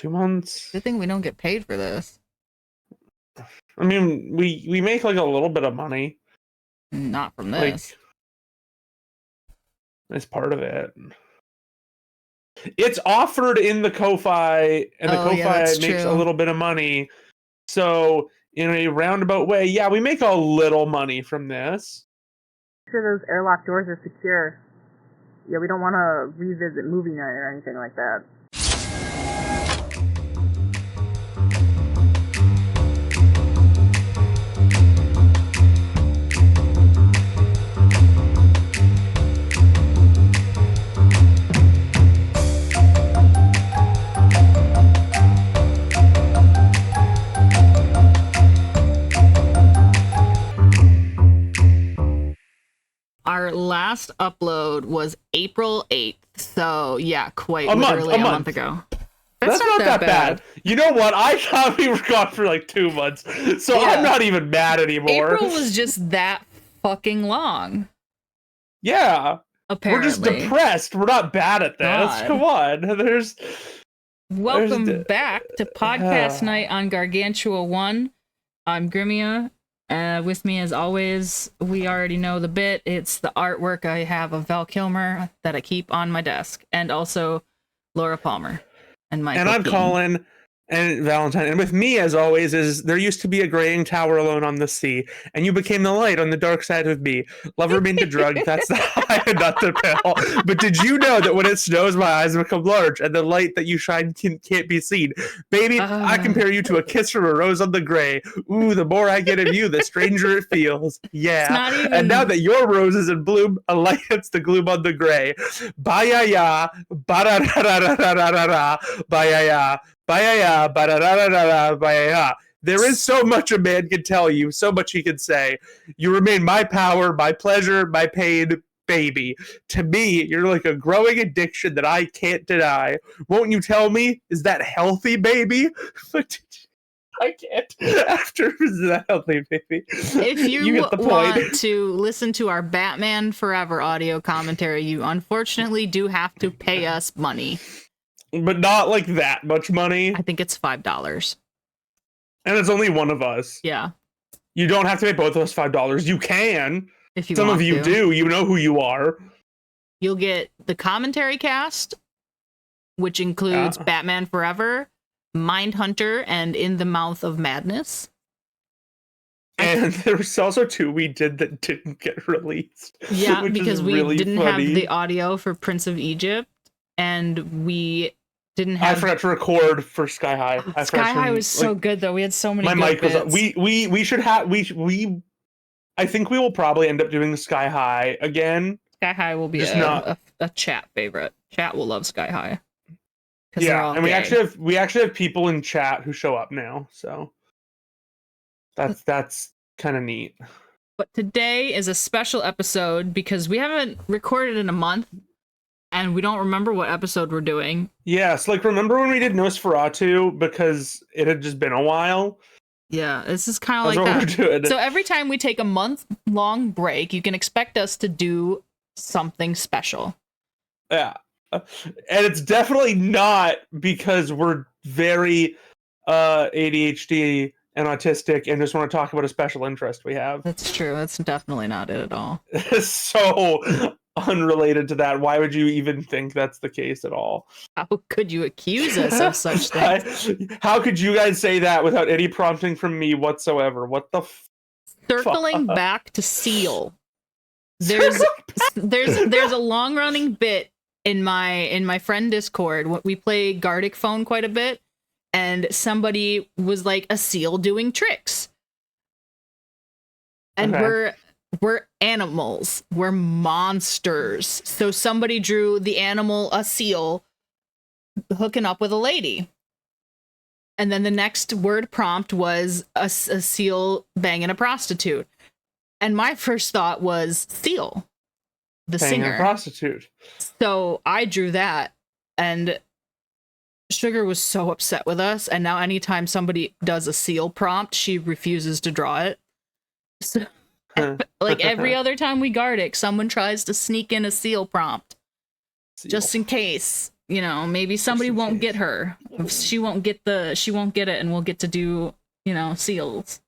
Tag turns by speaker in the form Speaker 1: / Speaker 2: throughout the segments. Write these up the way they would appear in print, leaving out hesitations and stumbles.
Speaker 1: 2 months.
Speaker 2: Good thing we don't get paid for this.
Speaker 1: I mean, we make like a little bit of money.
Speaker 2: Not from this.
Speaker 1: As part of it. It's offered in the Ko-Fi, and the Ko-Fi makes a little bit of money. So, in a roundabout way, yeah, we make a little money from this.
Speaker 3: Make sure those airlock doors are secure. Yeah, we don't want to revisit movie night or anything like that.
Speaker 2: Our last upload was April 8th. So, yeah, quite literally a month ago.
Speaker 1: That's not that bad. You know what? I thought we were gone for like 2 months. So yeah. I'm not even mad anymore.
Speaker 2: April was just that fucking long.
Speaker 1: Yeah.
Speaker 2: Apparently.
Speaker 1: We're just depressed. We're not bad at this. God. Come on.
Speaker 2: Welcome back to Podcast Night on Gargantua-1. I'm Grimmia. With me, as always, we already know the bit. It's the artwork I have of Val Kilmer that I keep on my desk, and also Laura Palmer and Michael.
Speaker 1: And I'm
Speaker 2: Keaton.
Speaker 1: Colin and Valentine. And with me, as always, is there used to be a graying tower alone on the sea, and you became the light on the dark side with me. Love remained a drug. That's the high and not the pill. But did you know that when it snows, my eyes become large, and the light that you shine can't be seen? Baby, I compare you to a kiss from a rose on the gray. Ooh, the more I get of you, the stranger it feels. Yeah. And now that your rose is in bloom, a light hits the gloom on the gray. Ba-ya-ya, ba-da-da-da-da-da-da-da, ba-ya-ya. There is so much a man can tell you, so much he can say. You remain my power, my pleasure, my pain, baby. To me, you're like a growing addiction that I can't deny. Won't you tell me? Is that healthy, baby? I can't. After is that healthy, baby?
Speaker 2: If you get the point. Want to listen to our Batman Forever audio commentary, you unfortunately do have to pay us money.
Speaker 1: But not like that much money.
Speaker 2: I think it's $5.
Speaker 1: And it's only one of us.
Speaker 2: Yeah.
Speaker 1: You don't have to pay both of us $5. You can.
Speaker 2: If you
Speaker 1: Some
Speaker 2: want
Speaker 1: of you
Speaker 2: to.
Speaker 1: do. You know who you are.
Speaker 2: You'll get the commentary cast, which includes Batman Forever, Mindhunter, and In the Mouth of Madness.
Speaker 1: And there was also 2 we did that didn't get released.
Speaker 2: Yeah, because we really didn't have the audio for Prince of Egypt, and we didn't have.
Speaker 1: I forgot to record for Sky High.
Speaker 2: Sky High was so good, though. We had so many.
Speaker 1: My
Speaker 2: mic
Speaker 1: was.
Speaker 2: Bits.
Speaker 1: We should have. We. I think we will probably end up doing the Sky High again.
Speaker 2: Sky High will be a chat favorite. Chat will love Sky High.
Speaker 1: Yeah, and we actually have people in chat who show up now, so that's kind of neat.
Speaker 2: But today is a special episode because we haven't recorded in a month. And we don't remember what episode we're doing.
Speaker 1: Yes, like remember when we did Nosferatu because it had just been a while?
Speaker 2: Yeah, this is kind of like that. We're doing. So every time we take a month-long break, you can expect us to do something special.
Speaker 1: Yeah. And it's definitely not because we're very ADHD and autistic and just want to talk about a special interest we have.
Speaker 2: That's true. That's definitely not it at all.
Speaker 1: So unrelated to that. Why would you even think that's the case at all?
Speaker 2: How could you accuse us of such things?
Speaker 1: How could you guys say that without any prompting from me whatsoever? What the
Speaker 2: Circling back to Seal. There's a long-running bit in my friend Discord. We play Gardic Phone quite a bit, and somebody was like a seal doing tricks. And we're animals. We're monsters. So somebody drew the animal, a seal, hooking up with a lady. And then the next word prompt was a seal banging a prostitute. And my first thought was Seal, the
Speaker 1: banging
Speaker 2: singer.
Speaker 1: A prostitute.
Speaker 2: So I drew that. And Sugar was so upset with us. And now anytime somebody does a seal prompt, she refuses to draw it. So... like every other time we Gardic, someone tries to sneak in a seal prompt. Just in case. you know, maybe somebody
Speaker 1: in
Speaker 2: won't
Speaker 1: case.
Speaker 2: get her. She won't get it, and we'll get to do, you know, seals.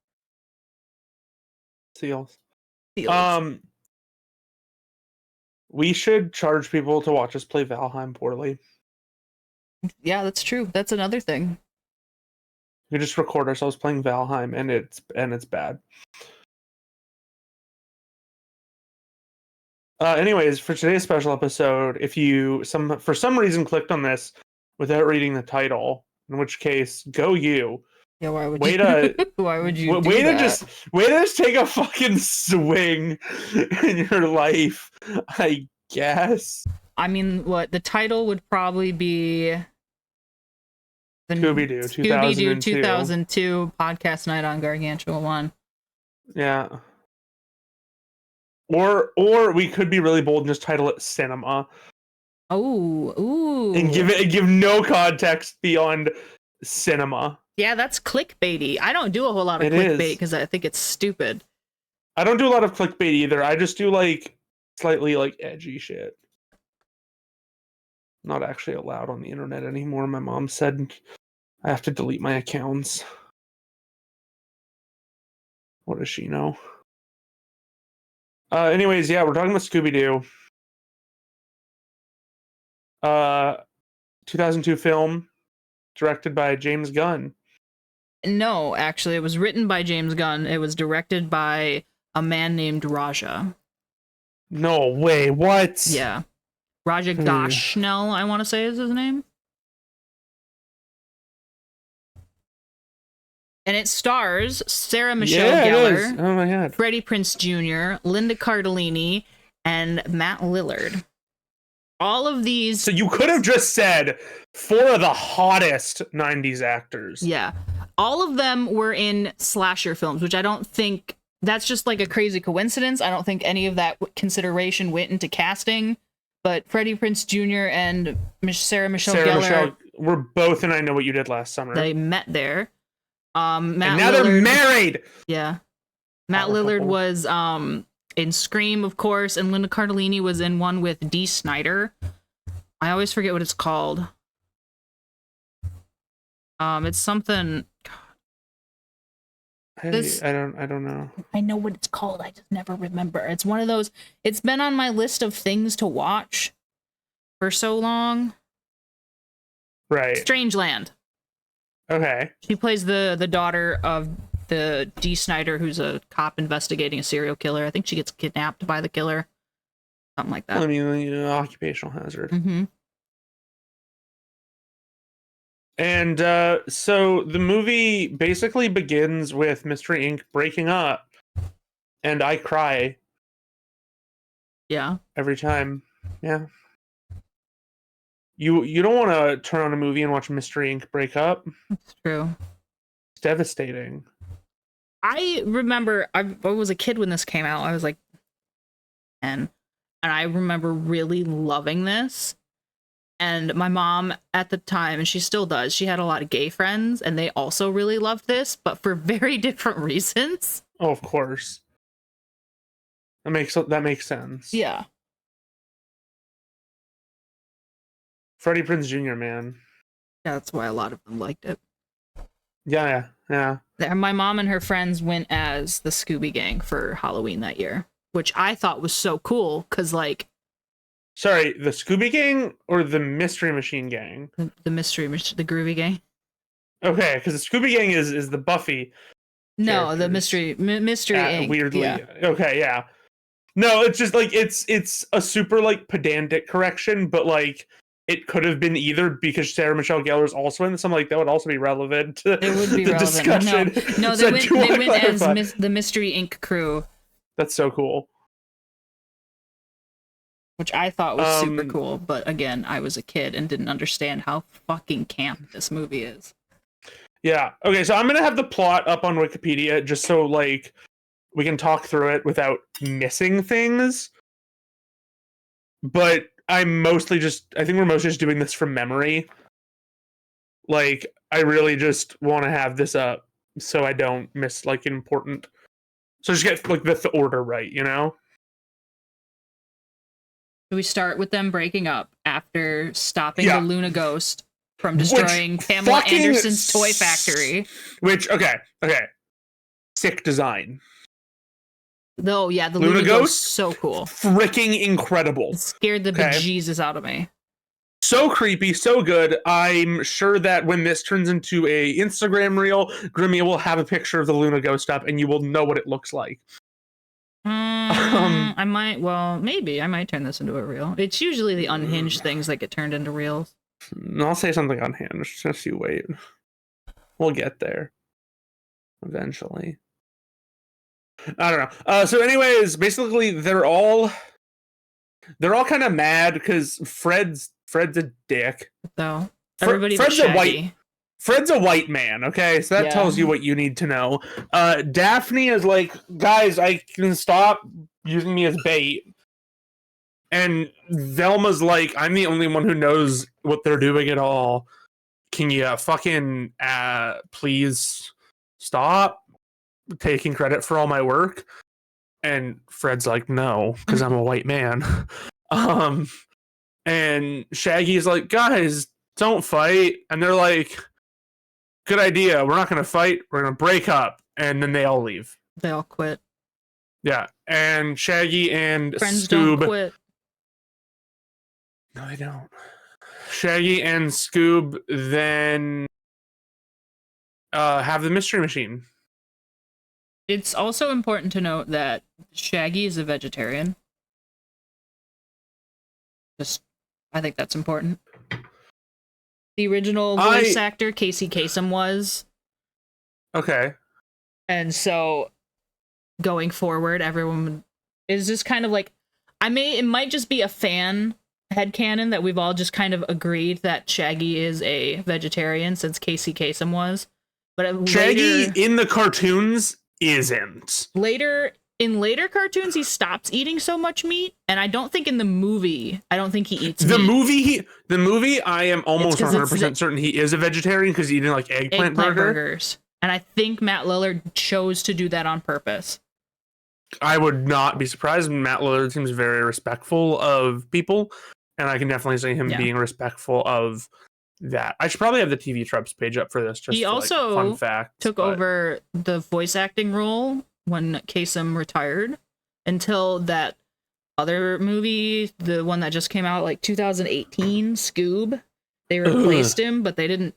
Speaker 1: Seals.
Speaker 2: Seals.
Speaker 1: We should charge people to watch us play Valheim poorly.
Speaker 2: Yeah, that's true. That's another thing.
Speaker 1: We just record ourselves playing Valheim, and it's bad. Anyways, for today's special episode, if you for some reason clicked on this without reading the title, in which case, go you.
Speaker 2: Yeah, why would
Speaker 1: Way
Speaker 2: you?
Speaker 1: to
Speaker 2: Why would you do
Speaker 1: way
Speaker 2: that?
Speaker 1: to just take a fucking swing in your life, I guess.
Speaker 2: I mean, what the title would probably be the
Speaker 1: Scooby-Doo,
Speaker 2: Scooby-Doo
Speaker 1: 2002.
Speaker 2: 2002 podcast night on Gargantua-1.
Speaker 1: Yeah. Or we could be really bold and just title it Cinema.
Speaker 2: Oh, ooh.
Speaker 1: And give no context beyond cinema.
Speaker 2: Yeah, that's clickbaity. I don't do a whole lot of clickbait because I think it's stupid.
Speaker 1: I don't do a lot of clickbait either. I just do like slightly like edgy shit. Not actually allowed on the internet anymore. My mom said I have to delete my accounts. What does she know? Anyways, yeah, we're talking about Scooby-Doo. 2002 film, directed by James Gunn.
Speaker 2: No, actually, it was written by James Gunn. It was directed by a man named Raja.
Speaker 1: No way, what?
Speaker 2: Yeah. Raja Goshnell, I want to say is his name. And it stars Sarah Michelle Gellar,
Speaker 1: oh my god,
Speaker 2: Freddie Prinze Jr., Linda Cardellini, and Matt Lillard. All of these...
Speaker 1: So you could have just said 4 of the hottest 90s actors.
Speaker 2: Yeah. All of them were in slasher films, which I don't think... That's just like a crazy coincidence. I don't think any of that consideration went into casting. But Freddie Prinze Jr. and Sarah Michelle Gellar...
Speaker 1: were both in I Know What You Did Last Summer.
Speaker 2: They met there. Matt
Speaker 1: and now
Speaker 2: Lillard,
Speaker 1: they're married!
Speaker 2: Yeah. Matt Lillard was in Scream, of course, and Linda Cardellini was in one with Dee Snider. I always forget what it's called. It's something...
Speaker 1: I don't know.
Speaker 2: I know what it's called. I just never remember. It's one of those... It's been on my list of things to watch for so long.
Speaker 1: Right.
Speaker 2: Strangeland.
Speaker 1: Okay.
Speaker 2: She plays the daughter of the Dee Snider, who's a cop investigating a serial killer. I think she gets kidnapped by the killer. Something like that.
Speaker 1: I mean, you know, occupational hazard.
Speaker 2: Mm-hmm.
Speaker 1: And so the movie basically begins with Mystery Inc. breaking up. And I cry.
Speaker 2: Yeah.
Speaker 1: Every time. Yeah. You don't want to turn on a movie and watch Mystery Inc. break up.
Speaker 2: It's true.
Speaker 1: It's devastating.
Speaker 2: I remember I was a kid when this came out. I was like 10. And I remember really loving this. And my mom at the time, and she still does, she had a lot of gay friends, and they also really loved this, but for very different reasons.
Speaker 1: Oh, of course. That makes sense.
Speaker 2: Yeah.
Speaker 1: Freddie Prinze Jr., man.
Speaker 2: Yeah, that's why a lot of them liked it.
Speaker 1: Yeah.
Speaker 2: My mom and her friends went as the Scooby Gang for Halloween that year, which I thought was so cool, because, like...
Speaker 1: Sorry, the Scooby Gang or the Mystery Machine Gang?
Speaker 2: The Groovy Gang?
Speaker 1: Okay, because the Scooby Gang is the Buffy.
Speaker 2: No,
Speaker 1: characters.
Speaker 2: the Mystery Inc.
Speaker 1: Weirdly.
Speaker 2: Yeah.
Speaker 1: Okay, yeah. No, it's just like it's a super like pedantic correction, but like it could have been either because Sarah Michelle Gellar is also in this. I'm like, that would also be relevant to
Speaker 2: It would be
Speaker 1: the
Speaker 2: relevant.
Speaker 1: discussion.
Speaker 2: No,
Speaker 1: So
Speaker 2: they went as the Mystery Inc. crew.
Speaker 1: That's so cool.
Speaker 2: Which I thought was super cool, but again, I was a kid and didn't understand how fucking camp this movie is.
Speaker 1: Yeah. Okay, so I'm gonna have the plot up on Wikipedia just so like we can talk through it without missing things. But I think we're mostly just doing this from memory. Like, I really just want to have this up so I don't miss like important. So just get like the order right, you know?
Speaker 2: So we start with them breaking up after stopping
Speaker 1: Yeah.
Speaker 2: the Luna Ghost from destroying Pamela
Speaker 1: fucking
Speaker 2: Anderson's toy factory.
Speaker 1: Which, okay. Sick design.
Speaker 2: Oh, yeah, the
Speaker 1: Luna
Speaker 2: Luna
Speaker 1: Ghost?
Speaker 2: Ghost, so cool.
Speaker 1: Freaking incredible.
Speaker 2: It scared the
Speaker 1: Okay.
Speaker 2: bejesus out of me.
Speaker 1: So creepy, so good. I'm sure that when this turns into a Instagram reel, Grimmia will have a picture of the Luna Ghost up, and you will know what it looks like.
Speaker 2: I might turn this into a reel. It's usually the unhinged things that get turned into reels.
Speaker 1: I'll say something unhinged. Just you wait. We'll get there. Eventually. I don't know. So anyways, basically they're all kind of mad because Fred's a dick.
Speaker 2: So everybody
Speaker 1: Fred's
Speaker 2: but
Speaker 1: a
Speaker 2: Shaggy.
Speaker 1: Fred's a white man, okay? So that
Speaker 2: Yeah.
Speaker 1: tells you what you need to know. Daphne is like, guys, I can stop using me as bait. And Velma's like, I'm the only one who knows what they're doing at all. Can you fucking please stop taking credit for all my work? And Fred's like, no, because I'm a white man. And Shaggy's like, guys, don't fight. And they're like, good idea. We're not going to fight. We're going to break up. And then they all leave.
Speaker 2: They all quit.
Speaker 1: Yeah. And Shaggy and
Speaker 2: Friends
Speaker 1: Scoob.
Speaker 2: don't quit.
Speaker 1: No, they don't. Shaggy and Scoob then have the mystery machine.
Speaker 2: It's also important to note that Shaggy is a vegetarian. I think that's important. The original voice actor, Casey Kasem, was.
Speaker 1: Okay.
Speaker 2: And so, going forward, everyone is just kind of like, it might just be a fan headcanon that we've all just kind of agreed that Shaggy is a vegetarian since Casey Kasem was. But
Speaker 1: Shaggy in the cartoons isn't.
Speaker 2: In later cartoons, he stops eating so much meat, and I don't think in the movie, he eats
Speaker 1: the
Speaker 2: meat.
Speaker 1: The movie, I am almost 100% certain he is a vegetarian because he's eating like eggplant
Speaker 2: burgers. And I think Matt Lillard chose to do that on purpose.
Speaker 1: I would not be surprised. Matt Lillard seems very respectful of people, and I can definitely see him being respectful of that. I should probably have the TV Tropes page up for this. Just
Speaker 2: he also
Speaker 1: fun fact,
Speaker 2: took over the voice acting role when Kasem retired until that other movie, the one that just came out like 2018, Scoob. They replaced him, but they didn't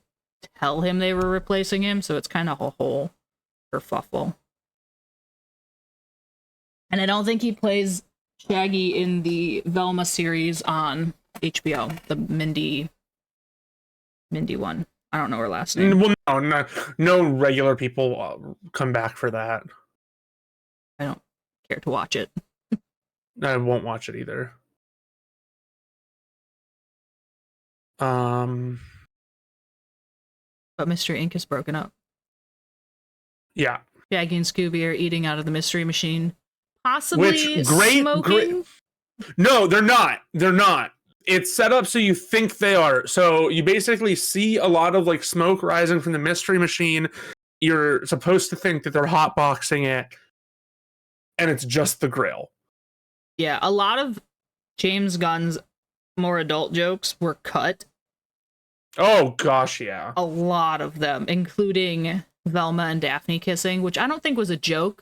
Speaker 2: tell him they were replacing him, so it's kind of a whole kerfuffle. And I don't think he plays Shaggy in the Velma series on HBO, the Mindy one. I don't know her last name.
Speaker 1: Well, no regular people come back for that.
Speaker 2: I don't care to watch it.
Speaker 1: I won't watch it either.
Speaker 2: But Mystery Inc. is broken up.
Speaker 1: Yeah.
Speaker 2: Shaggy and Scooby are eating out of the mystery machine. Possibly smoking?
Speaker 1: Great. No, they're not. They're not. It's set up so you think they are. So you basically see a lot of like smoke rising from the mystery machine. You're supposed to think that they're hotboxing it, and it's just the grill.
Speaker 2: Yeah, a lot of James Gunn's more adult jokes were cut.
Speaker 1: Oh gosh, yeah.
Speaker 2: A lot of them, including Velma and Daphne kissing, which I don't think was a joke.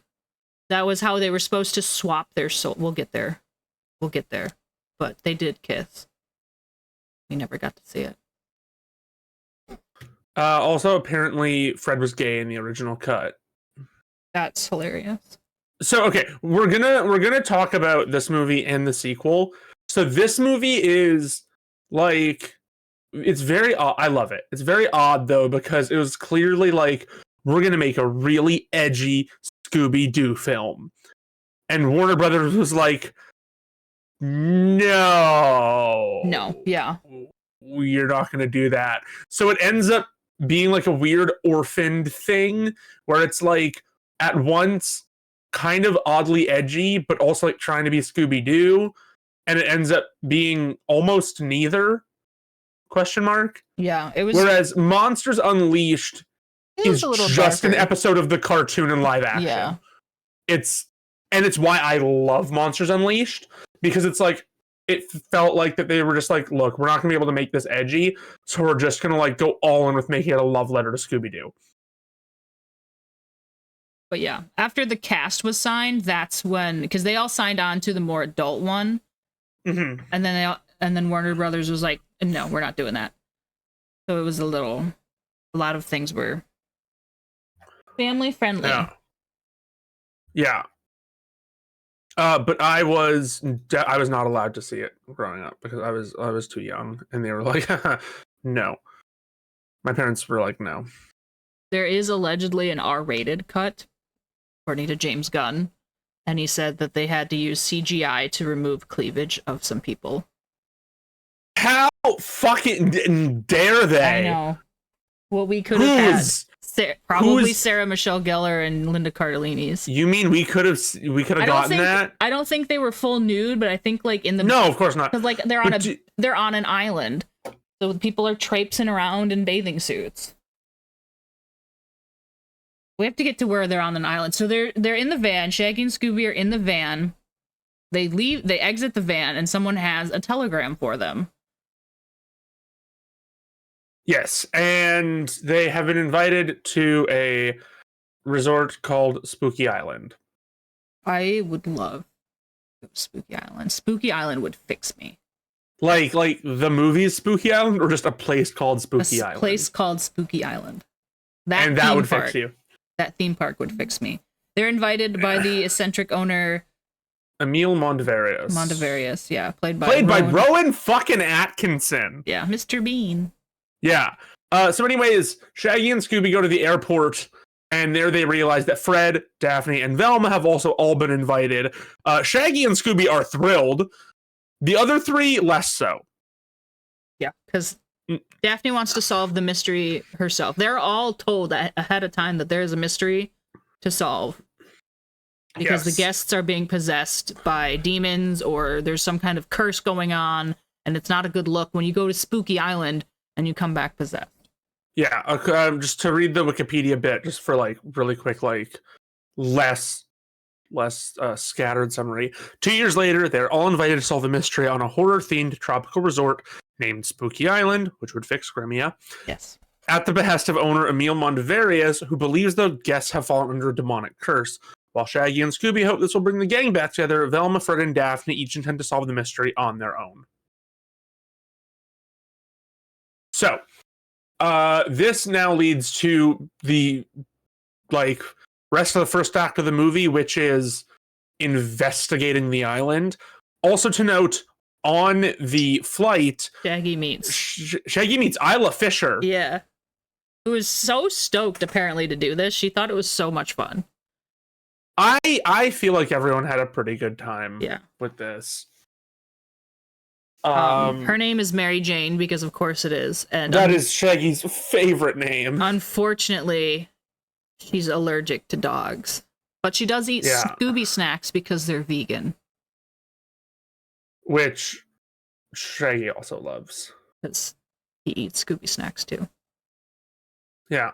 Speaker 2: That was how they were supposed to swap their soul. We'll get there. But they did kiss. We never got to see it.
Speaker 1: Also, apparently, Fred was gay in the original cut.
Speaker 2: That's hilarious.
Speaker 1: So, okay, we're gonna talk about this movie and the sequel. So, this movie is like, it's very odd. I love it. It's very odd though because it was clearly like, we're gonna make a really edgy Scooby-Doo film, and Warner Brothers was like, no,
Speaker 2: yeah,
Speaker 1: you're not gonna do that. So it ends up being like a weird orphaned thing where it's like at once kind of oddly edgy, but also like trying to be Scooby-Doo, and it ends up being almost neither. ?
Speaker 2: Yeah, it was.
Speaker 1: Whereas Monsters Unleashed is just
Speaker 2: darker.
Speaker 1: an episode of the cartoon in live action.
Speaker 2: Yeah.
Speaker 1: It's why I love Monsters Unleashed, because it's like it felt like that they were just like, look, we're not gonna be able to make this edgy, so we're just gonna like go all in with making it a love letter to Scooby-Doo.
Speaker 2: But yeah, after the cast was signed, that's when, because they all signed on to the more adult one,
Speaker 1: Mm-hmm.
Speaker 2: and then Warner Brothers was like, no, we're not doing that. So it was a lot of things were family friendly.
Speaker 1: Yeah. But I was not allowed to see it growing up because I was too young, and they were like, no. My parents were like, no.
Speaker 2: There is allegedly an R-rated cut, according to James Gunn, and he said that they had to use CGI to remove cleavage of some people.
Speaker 1: How fucking dare they?
Speaker 2: I know. Well, we could have had probably Sarah Michelle Gellar and Linda Cardellini's.
Speaker 1: You mean we could have gotten that?
Speaker 2: I don't think they were full nude, but I think like in the
Speaker 1: no, of course not.
Speaker 2: Because like they're on an island, so people are traipsing around in bathing suits. We have to get to where they're on an island. So they're in the van. Shaggy and Scooby are in the van. They exit the van, and someone has a telegram for them.
Speaker 1: Yes, and they have been invited to a resort called Spooky Island.
Speaker 2: I would love Spooky Island. Spooky Island would fix me.
Speaker 1: Like the movie's Spooky Island, or just a place called Spooky Island?
Speaker 2: A place called Spooky Island.
Speaker 1: That would fix you.
Speaker 2: That theme park would fix me. They're invited by the eccentric owner
Speaker 1: Emil Mondavarius.
Speaker 2: Yeah, played by
Speaker 1: Rowan fucking Atkinson.
Speaker 2: Yeah, Mr. Bean.
Speaker 1: Yeah. So anyways, Shaggy and Scooby go to the airport, and there they realize that Fred, Daphne, and Velma have also all been invited. Shaggy and Scooby are thrilled. The other three, less so.
Speaker 2: Yeah, because Daphne wants to solve the mystery herself. They're all told ahead of time that there is a mystery to solve. Because the guests are being possessed by demons, or there's some kind of curse going on, and it's not a good look when you go to Spooky Island and you come back possessed.
Speaker 1: Yeah, just to read the Wikipedia bit, just for like really quick, like less scattered summary. 2 years later, they're all invited to solve the mystery on a horror-themed tropical resort named Spooky Island, which would fix Grimmia.
Speaker 2: Yes.
Speaker 1: At the behest of owner Emil Mondavarius, who believes the guests have fallen under a demonic curse. While Shaggy and Scooby hope this will bring the gang back together, Velma, Fred, and Daphne each intend to solve the mystery on their own. So, this now leads to the rest of the first act of the movie, which is investigating the island. Also to note, on the flight,
Speaker 2: Shaggy meets
Speaker 1: Isla Fisher.
Speaker 2: Yeah, who was so stoked apparently to do this. She thought it was so much fun.
Speaker 1: I feel like everyone had a pretty good time. With this.
Speaker 2: Her name is Mary Jane because of course it is, and
Speaker 1: that is Shaggy's favorite name.
Speaker 2: Unfortunately, she's allergic to dogs, but she does eat Scooby snacks because they're vegan,
Speaker 1: which Shaggy also loves
Speaker 2: because he eats Scooby snacks too.
Speaker 1: Yeah,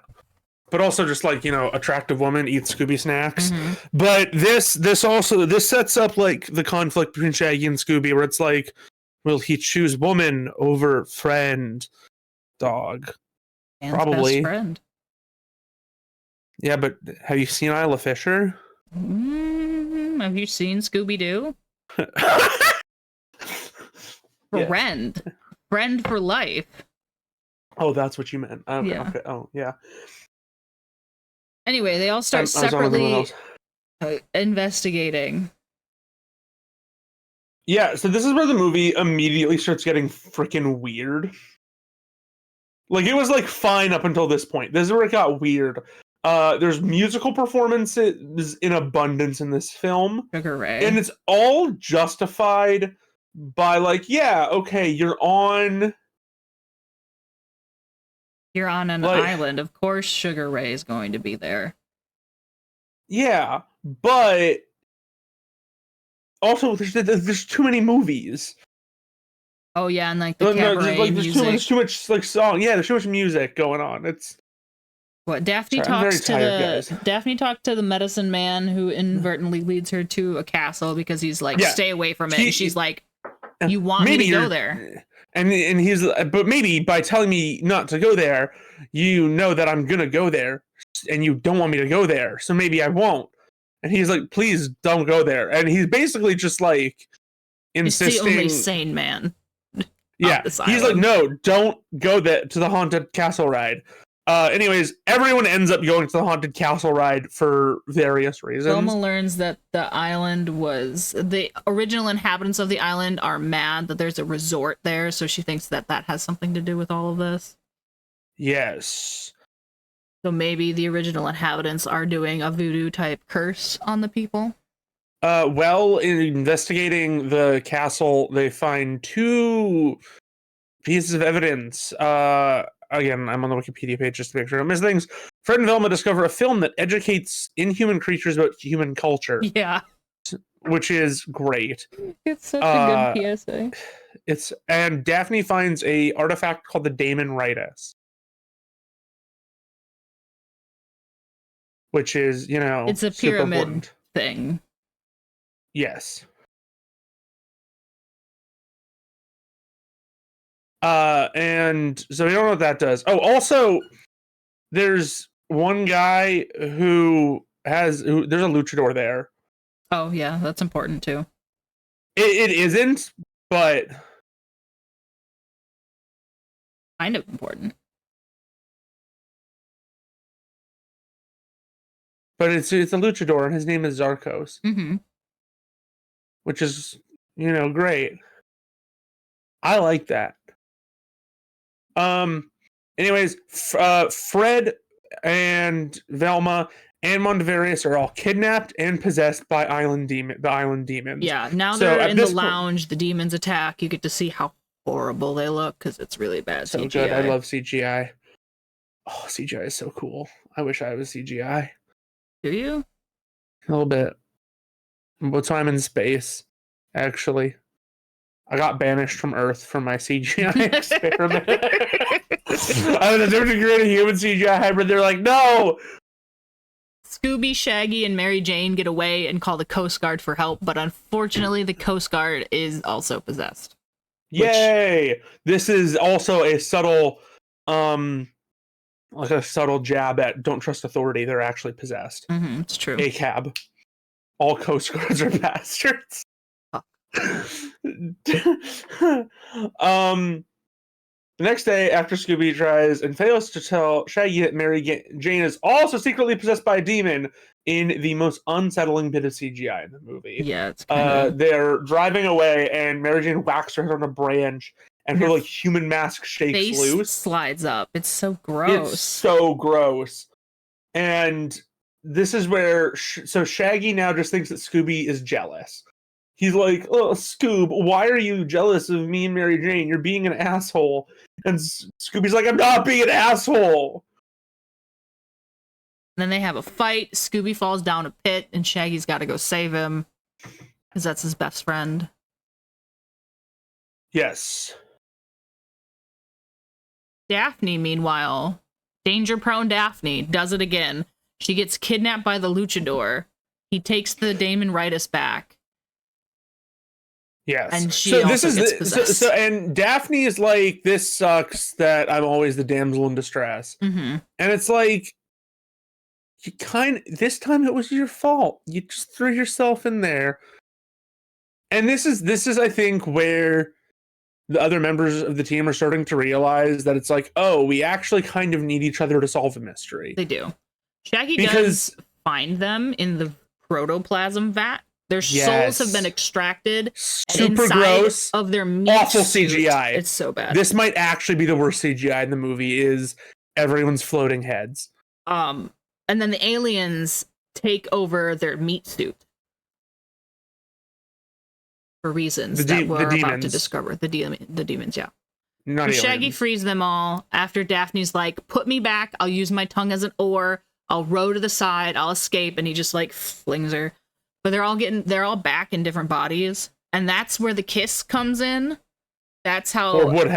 Speaker 1: but also just attractive woman eats Scooby snacks. Mm-hmm. But this sets up like the conflict between Shaggy and Scooby, where it's like, will he choose woman over friend, dog?
Speaker 2: And
Speaker 1: probably
Speaker 2: best friend.
Speaker 1: Yeah, but have you seen Isla Fisher?
Speaker 2: Have you seen Scooby-Doo? Friend for life.
Speaker 1: Oh, that's what you meant. Okay,
Speaker 2: yeah.
Speaker 1: Okay. Oh, yeah.
Speaker 2: Anyway, they all start separately investigating.
Speaker 1: Yeah, so this is where the movie immediately starts getting freaking weird. Like, it was, fine up until this point. This is where it got weird. There's musical performances in abundance in this film.
Speaker 2: Sugar Ray.
Speaker 1: And it's all justified by, you're on
Speaker 2: an island. Of course Sugar Ray is going to be there. Yeah,
Speaker 1: but also there's too many movies.
Speaker 2: Oh yeah, and the cabaret music.
Speaker 1: There's too much song. Yeah, there's too much music going on. It's
Speaker 2: what Daphne talks to the medicine man who inadvertently leads her to a castle because he's stay away from it. And she's like, You want me to go
Speaker 1: you're-
Speaker 2: there.
Speaker 1: And he's, but maybe by telling me not to go there, you know that I'm gonna go there, and you don't want me to go there, so maybe I won't. And he's like, please don't go there. And he's basically just like
Speaker 2: It's
Speaker 1: insisting.
Speaker 2: the only sane man.
Speaker 1: Yeah,
Speaker 2: this
Speaker 1: he's like,
Speaker 2: island.
Speaker 1: no, don't go there to the haunted castle ride. Anyways, everyone ends up going to the haunted castle ride for various reasons.
Speaker 2: Velma learns that the island was the original inhabitants of the island are mad that there's a resort there, so she thinks that that has something to do with all of this.
Speaker 1: Yes.
Speaker 2: So maybe the original inhabitants are doing a voodoo type curse on the people.
Speaker 1: Well, in investigating the castle, they find 2 pieces of evidence. Again, I'm on the Wikipedia page just to make sure I don't miss things. Fred and Velma discover a film that educates inhuman creatures about human culture,
Speaker 2: Yeah.
Speaker 1: which is great.
Speaker 2: It's such a good PSA.
Speaker 1: And Daphne finds a artifact called the Daemon-ritus, which is,
Speaker 2: It's a
Speaker 1: super
Speaker 2: pyramid
Speaker 1: important.
Speaker 2: thing.
Speaker 1: Yes. And so we don't know what that does. Oh, also, there's one guy who there's a luchador there.
Speaker 2: Oh yeah, that's important too.
Speaker 1: It isn't, but
Speaker 2: Kind of important.
Speaker 1: it's a luchador, and his name is Zarkos,
Speaker 2: Mm-hmm.
Speaker 1: which is great. I like that. Anyways, Fred and Velma and Mondavarius are all kidnapped and possessed by the island demons.
Speaker 2: Yeah, now
Speaker 1: So
Speaker 2: they're
Speaker 1: at
Speaker 2: in the
Speaker 1: this point-
Speaker 2: lounge, the demons attack. You get to see how horrible they look because it's really bad
Speaker 1: So
Speaker 2: CGI.
Speaker 1: good. I love CGI. Oh, CGI is so cool. I wish I was CGI.
Speaker 2: Do you?
Speaker 1: A little bit. But I'm in space, actually. I got banished from Earth for my CGI experiment. I was attempting to create a human CGI hybrid. They're like, no!
Speaker 2: Scooby, Shaggy, and Mary Jane get away and call the Coast Guard for help, but unfortunately the Coast Guard is also possessed.
Speaker 1: Yay! This is also a subtle, like a subtle jab at don't trust authority. They're actually possessed.
Speaker 2: Mm-hmm, it's true.
Speaker 1: A cab. All Coast Guards are bastards. The next day, after Scooby tries and fails to tell Shaggy that Mary Jane is also secretly possessed by a demon in the most unsettling bit of CGI in the movie.
Speaker 2: Yeah, it's kind of...
Speaker 1: They're driving away, and Mary Jane whacks her head on a branch, and her like human mask shakes
Speaker 2: face
Speaker 1: loose.
Speaker 2: slides up. It's so gross.
Speaker 1: It's so gross. And this is where so Shaggy now just thinks that Scooby is jealous. He's like, oh, Scoob, why are you jealous of me and Mary Jane? You're being an asshole. And Scooby's like, I'm not being an asshole.
Speaker 2: Then they have a fight. Scooby falls down a pit, and Shaggy's got to go save him because that's his best friend.
Speaker 1: Yes.
Speaker 2: Daphne, meanwhile, danger-prone Daphne, does it again. She gets kidnapped by the luchador. He takes the Daemon-ritus back.
Speaker 1: Yes.
Speaker 2: And she also gets possessed.
Speaker 1: And Daphne is like, this sucks that I'm always the damsel in distress.
Speaker 2: Mm-hmm.
Speaker 1: And it's like, this time it was your fault. You just threw yourself in there. And this is I think where the other members of the team are starting to realize that it's like, oh, we actually kind of need each other to solve a mystery.
Speaker 2: They do. Shaggy does find them in the protoplasm vat. Their souls have been extracted.
Speaker 1: Super gross.
Speaker 2: Of their meat
Speaker 1: awful
Speaker 2: suit.
Speaker 1: CGI.
Speaker 2: It's so bad.
Speaker 1: This might actually be the worst CGI in the movie is everyone's floating heads.
Speaker 2: And then the aliens take over their meat suit. For reasons that we're about to discover. The demons, yeah.
Speaker 1: Not
Speaker 2: Shaggy frees them all after Daphne's like, put me back. I'll use my tongue as an oar. I'll row to the side. I'll escape. And he just like flings her. But they're all back in different bodies. And that's where the kiss comes in. That's how...
Speaker 1: Or would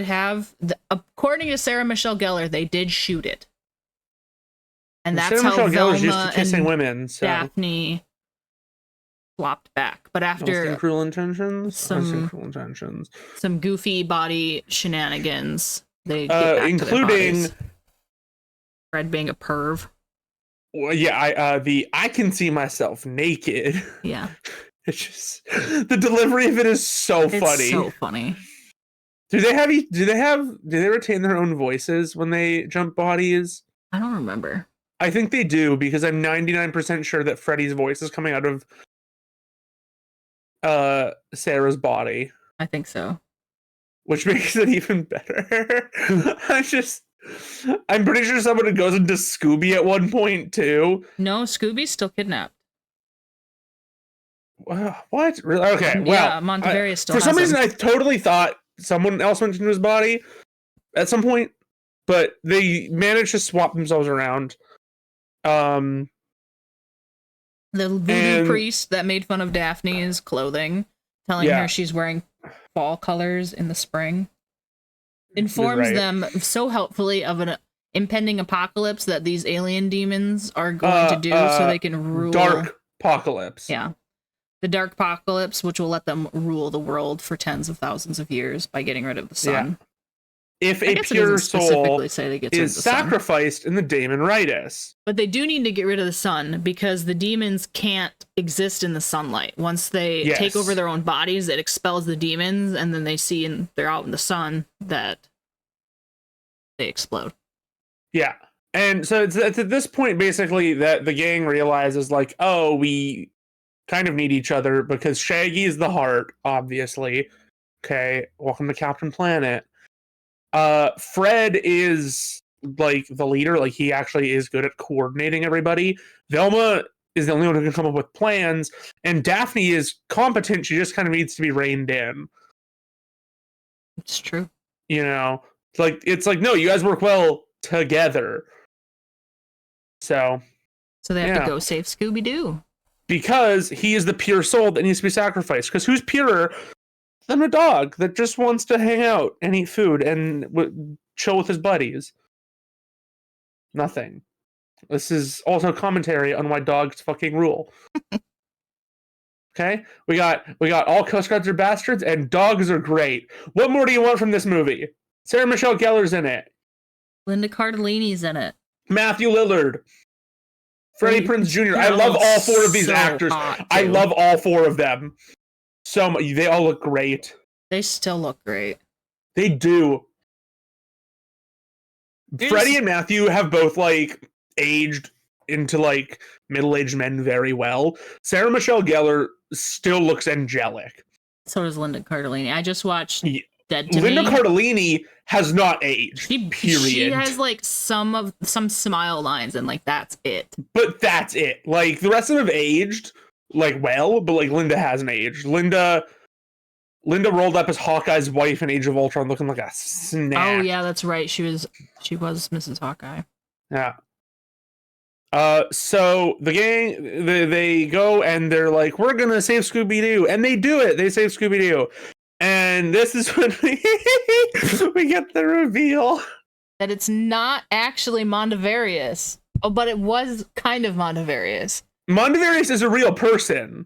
Speaker 1: have.
Speaker 2: According to Sarah Michelle Gellar, they did shoot it. And that's
Speaker 1: Sarah
Speaker 2: how
Speaker 1: Michelle Gellar's
Speaker 2: Velma
Speaker 1: used to kissing
Speaker 2: and
Speaker 1: women, so.
Speaker 2: Daphne flopped back. But
Speaker 1: Lost
Speaker 2: after
Speaker 1: in Cruel Intentions?
Speaker 2: some
Speaker 1: Cruel Intentions.
Speaker 2: some goofy body shenanigans, they get back
Speaker 1: including
Speaker 2: to their bodies. Fred being a perv.
Speaker 1: Well, yeah, I can see myself naked.
Speaker 2: Yeah.
Speaker 1: It's just the delivery of it is so
Speaker 2: It's
Speaker 1: funny.
Speaker 2: so funny.
Speaker 1: Do they retain their own voices when they jump bodies?
Speaker 2: I don't remember.
Speaker 1: I think they do, because I'm 99% sure that Freddy's voice is coming out of Sarah's body,
Speaker 2: I think so.
Speaker 1: which makes it even better. I'm pretty sure someone goes into Scooby at one point too.
Speaker 2: No, Scooby's still kidnapped.
Speaker 1: What? Really? Okay. Well,
Speaker 2: Yeah, Montevarious still
Speaker 1: for some
Speaker 2: has
Speaker 1: reason,
Speaker 2: him.
Speaker 1: I totally thought someone else went into his body at some point, but they managed to swap themselves around.
Speaker 2: The voodoo priest that made fun of Daphne's clothing, telling her she's wearing fall colors in the spring, informs them so helpfully of an impending apocalypse that these alien demons are going to do so they can rule.
Speaker 1: Dark apocalypse.
Speaker 2: Yeah. The dark apocalypse, which will let them rule the world for tens of thousands of years by getting rid of the sun.
Speaker 1: Yeah. If a pure soul is
Speaker 2: the
Speaker 1: sacrificed in the Daemon Ritus.
Speaker 2: But they do need to get rid of the sun, because the demons can't exist in the sunlight. Once they take over their own bodies, it expels the demons, and then they see, and they're out in the sun, that they explode.
Speaker 1: Yeah. And so it's at this point, basically, that the gang realizes, like, oh, we kind of need each other, because Shaggy is the heart, obviously. Okay, welcome to Captain Planet. Fred is like the leader, like he actually is good at coordinating everybody. Velma is the only one who can come up with plans, and Daphne is competent, she just kind of needs to be reined in.
Speaker 2: It's true.
Speaker 1: You know, it's like no, you guys work well together. So
Speaker 2: they have to go save Scooby-Doo.
Speaker 1: Because he is the pure soul that needs to be sacrificed. Because who's purer than a dog that just wants to hang out and eat food and chill with his buddies? Nothing. This is also commentary on why dogs fucking rule. Okay? We got all Coast Guards are bastards and dogs are great. What more do you want from this movie? Sarah Michelle Gellar's in it.
Speaker 2: Linda Cardellini's in it.
Speaker 1: Matthew Lillard. Freddie Prinze Jr. I love all four of these actors. I love all four of them. So much. They all look great.
Speaker 2: They still look great.
Speaker 1: They do. Freddie and Matthew have both like aged into like middle-aged men very well. Sarah Michelle Gellar still looks angelic.
Speaker 2: So does Linda Cardellini. I just watched Dead to
Speaker 1: Linda
Speaker 2: Me.
Speaker 1: Cardellini has not aged. Period.
Speaker 2: She has like some smile lines, and like that's it.
Speaker 1: But that's it. Like the rest of them have aged like well, but like Linda hasn't aged. Linda rolled up as Hawkeye's wife in Age of Ultron, looking like a snack.
Speaker 2: Oh yeah, that's right. She was Mrs. Hawkeye.
Speaker 1: Yeah. So the gang, they go and they're like, we're gonna save Scooby-Doo, and they do it. They save Scooby-Doo, and this is when we get the reveal
Speaker 2: that it's not actually Montevarious. Oh, but it was kind of Montevarious.
Speaker 1: Montevarious is a real person,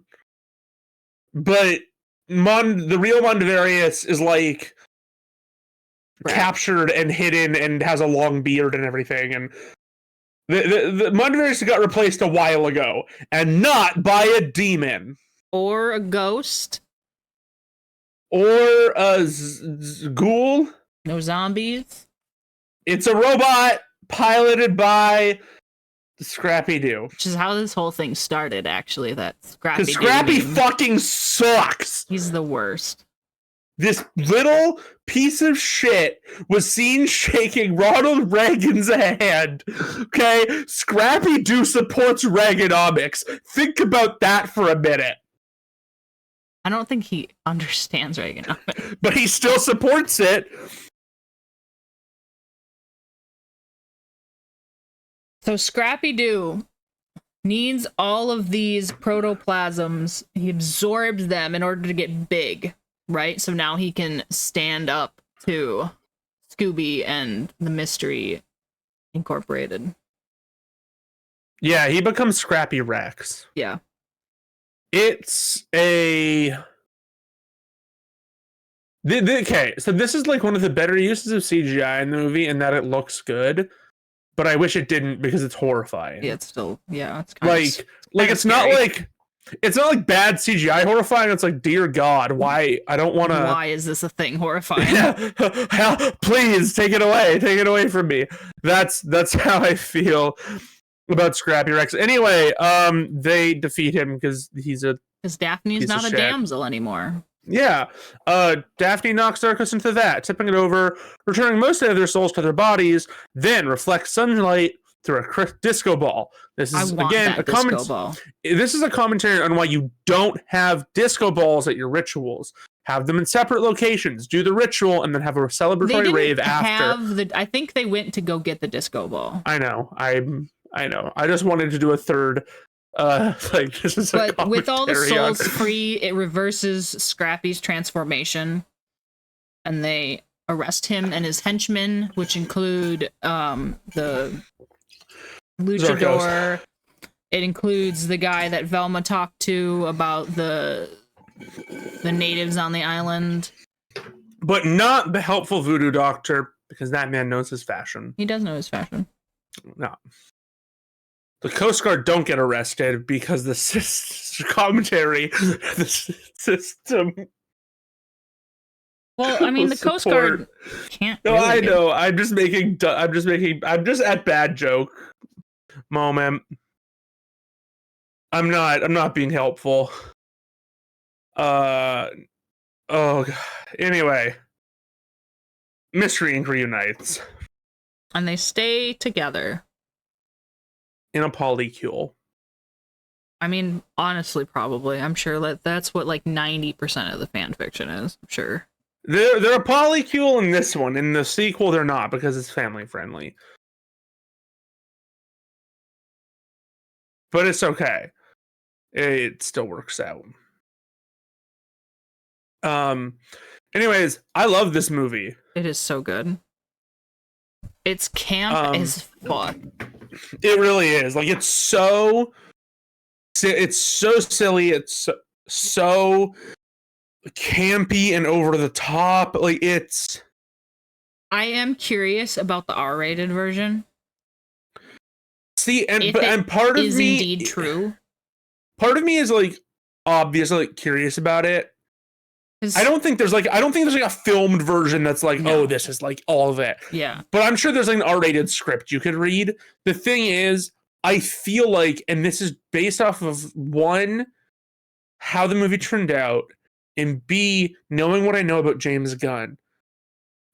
Speaker 1: but the real Montevarious is like captured and hidden and has a long beard and everything, and the Montevarious got replaced a while ago, and not by a demon
Speaker 2: or a ghost
Speaker 1: or a ghoul.
Speaker 2: No zombies.
Speaker 1: It's a robot piloted by Scrappy-Doo.
Speaker 2: Which is how this whole thing started, actually. That Scrappy-Doo.
Speaker 1: Because Scrappy fucking sucks.
Speaker 2: He's the worst.
Speaker 1: This little piece of shit was seen shaking Ronald Reagan's hand. Okay? Scrappy-Doo supports Reaganomics. Think about that for a minute.
Speaker 2: I don't think he understands Reaganomics.
Speaker 1: But he still supports it.
Speaker 2: So Scrappy-Doo needs all of these protoplasms. He absorbs them in order to get big, right? So now he can stand up to Scooby and the Mystery Incorporated.
Speaker 1: Yeah, he becomes Scrappy Rex.
Speaker 2: Yeah.
Speaker 1: It's a okay, so this is like one of the better uses of CGI in the movie in that it looks good, but I wish it didn't because it's horrifying.
Speaker 2: Yeah, it's still, yeah, it's kind
Speaker 1: like
Speaker 2: of
Speaker 1: it's not
Speaker 2: scary.
Speaker 1: it's not like bad CGI horrifying. It's like, dear God, why? I don't want to.
Speaker 2: Why is this a thing? Horrifying.
Speaker 1: Please take it away from me. That's how I feel about Scrappy Rex. Anyway, they defeat him because
Speaker 2: Because Daphne's not a damsel anymore.
Speaker 1: Yeah. Daphne knocks Darkus into that, tipping it over, returning most of their souls to their bodies, then reflects sunlight through a disco ball. This is again a This is a commentary on why you don't have disco balls at your rituals. Have them in separate locations. Do the ritual and then have a celebratory rave after.
Speaker 2: I think they went to go get the disco ball.
Speaker 1: I know. I know. I just wanted to do a third. This is
Speaker 2: but with all the souls free, it reverses Scrappy's transformation, and they arrest him and his henchmen, which include the luchador. It includes the guy that Velma talked to about the natives on the island,
Speaker 1: but not the helpful voodoo doctor, because that man knows his fashion.
Speaker 2: He does know his fashion.
Speaker 1: No. The Coast Guard don't get arrested because the commentary, the system.
Speaker 2: Well, I mean, the Coast Guard can't.
Speaker 1: No, really I know. I'm just at bad joke moment. I'm not being helpful. Oh God. Anyway, Mystery Inc. reunites,
Speaker 2: and they stay together
Speaker 1: in a polycule.
Speaker 2: I mean, honestly, probably. I'm sure that's what like 90% of the fan fiction is. I'm sure.
Speaker 1: They're a polycule in this one. In the sequel, they're not because it's family friendly. But it's okay. It still works out. Anyways, I love this movie.
Speaker 2: It is so good. It's camp as fuck.
Speaker 1: It really is. Like, it's so silly. It's so campy and over the top. Like, it's.
Speaker 2: I am curious about the R-rated version.
Speaker 1: See, and part of me is
Speaker 2: indeed true.
Speaker 1: Part of me is like obviously like, curious about it. I don't think there's like a filmed version that's like, no. Oh, this is like all of it.
Speaker 2: Yeah.
Speaker 1: But I'm sure there's like an R-rated script you could read. The thing is, I feel like, and this is based off of one, how the movie turned out, and B, knowing what I know about James Gunn,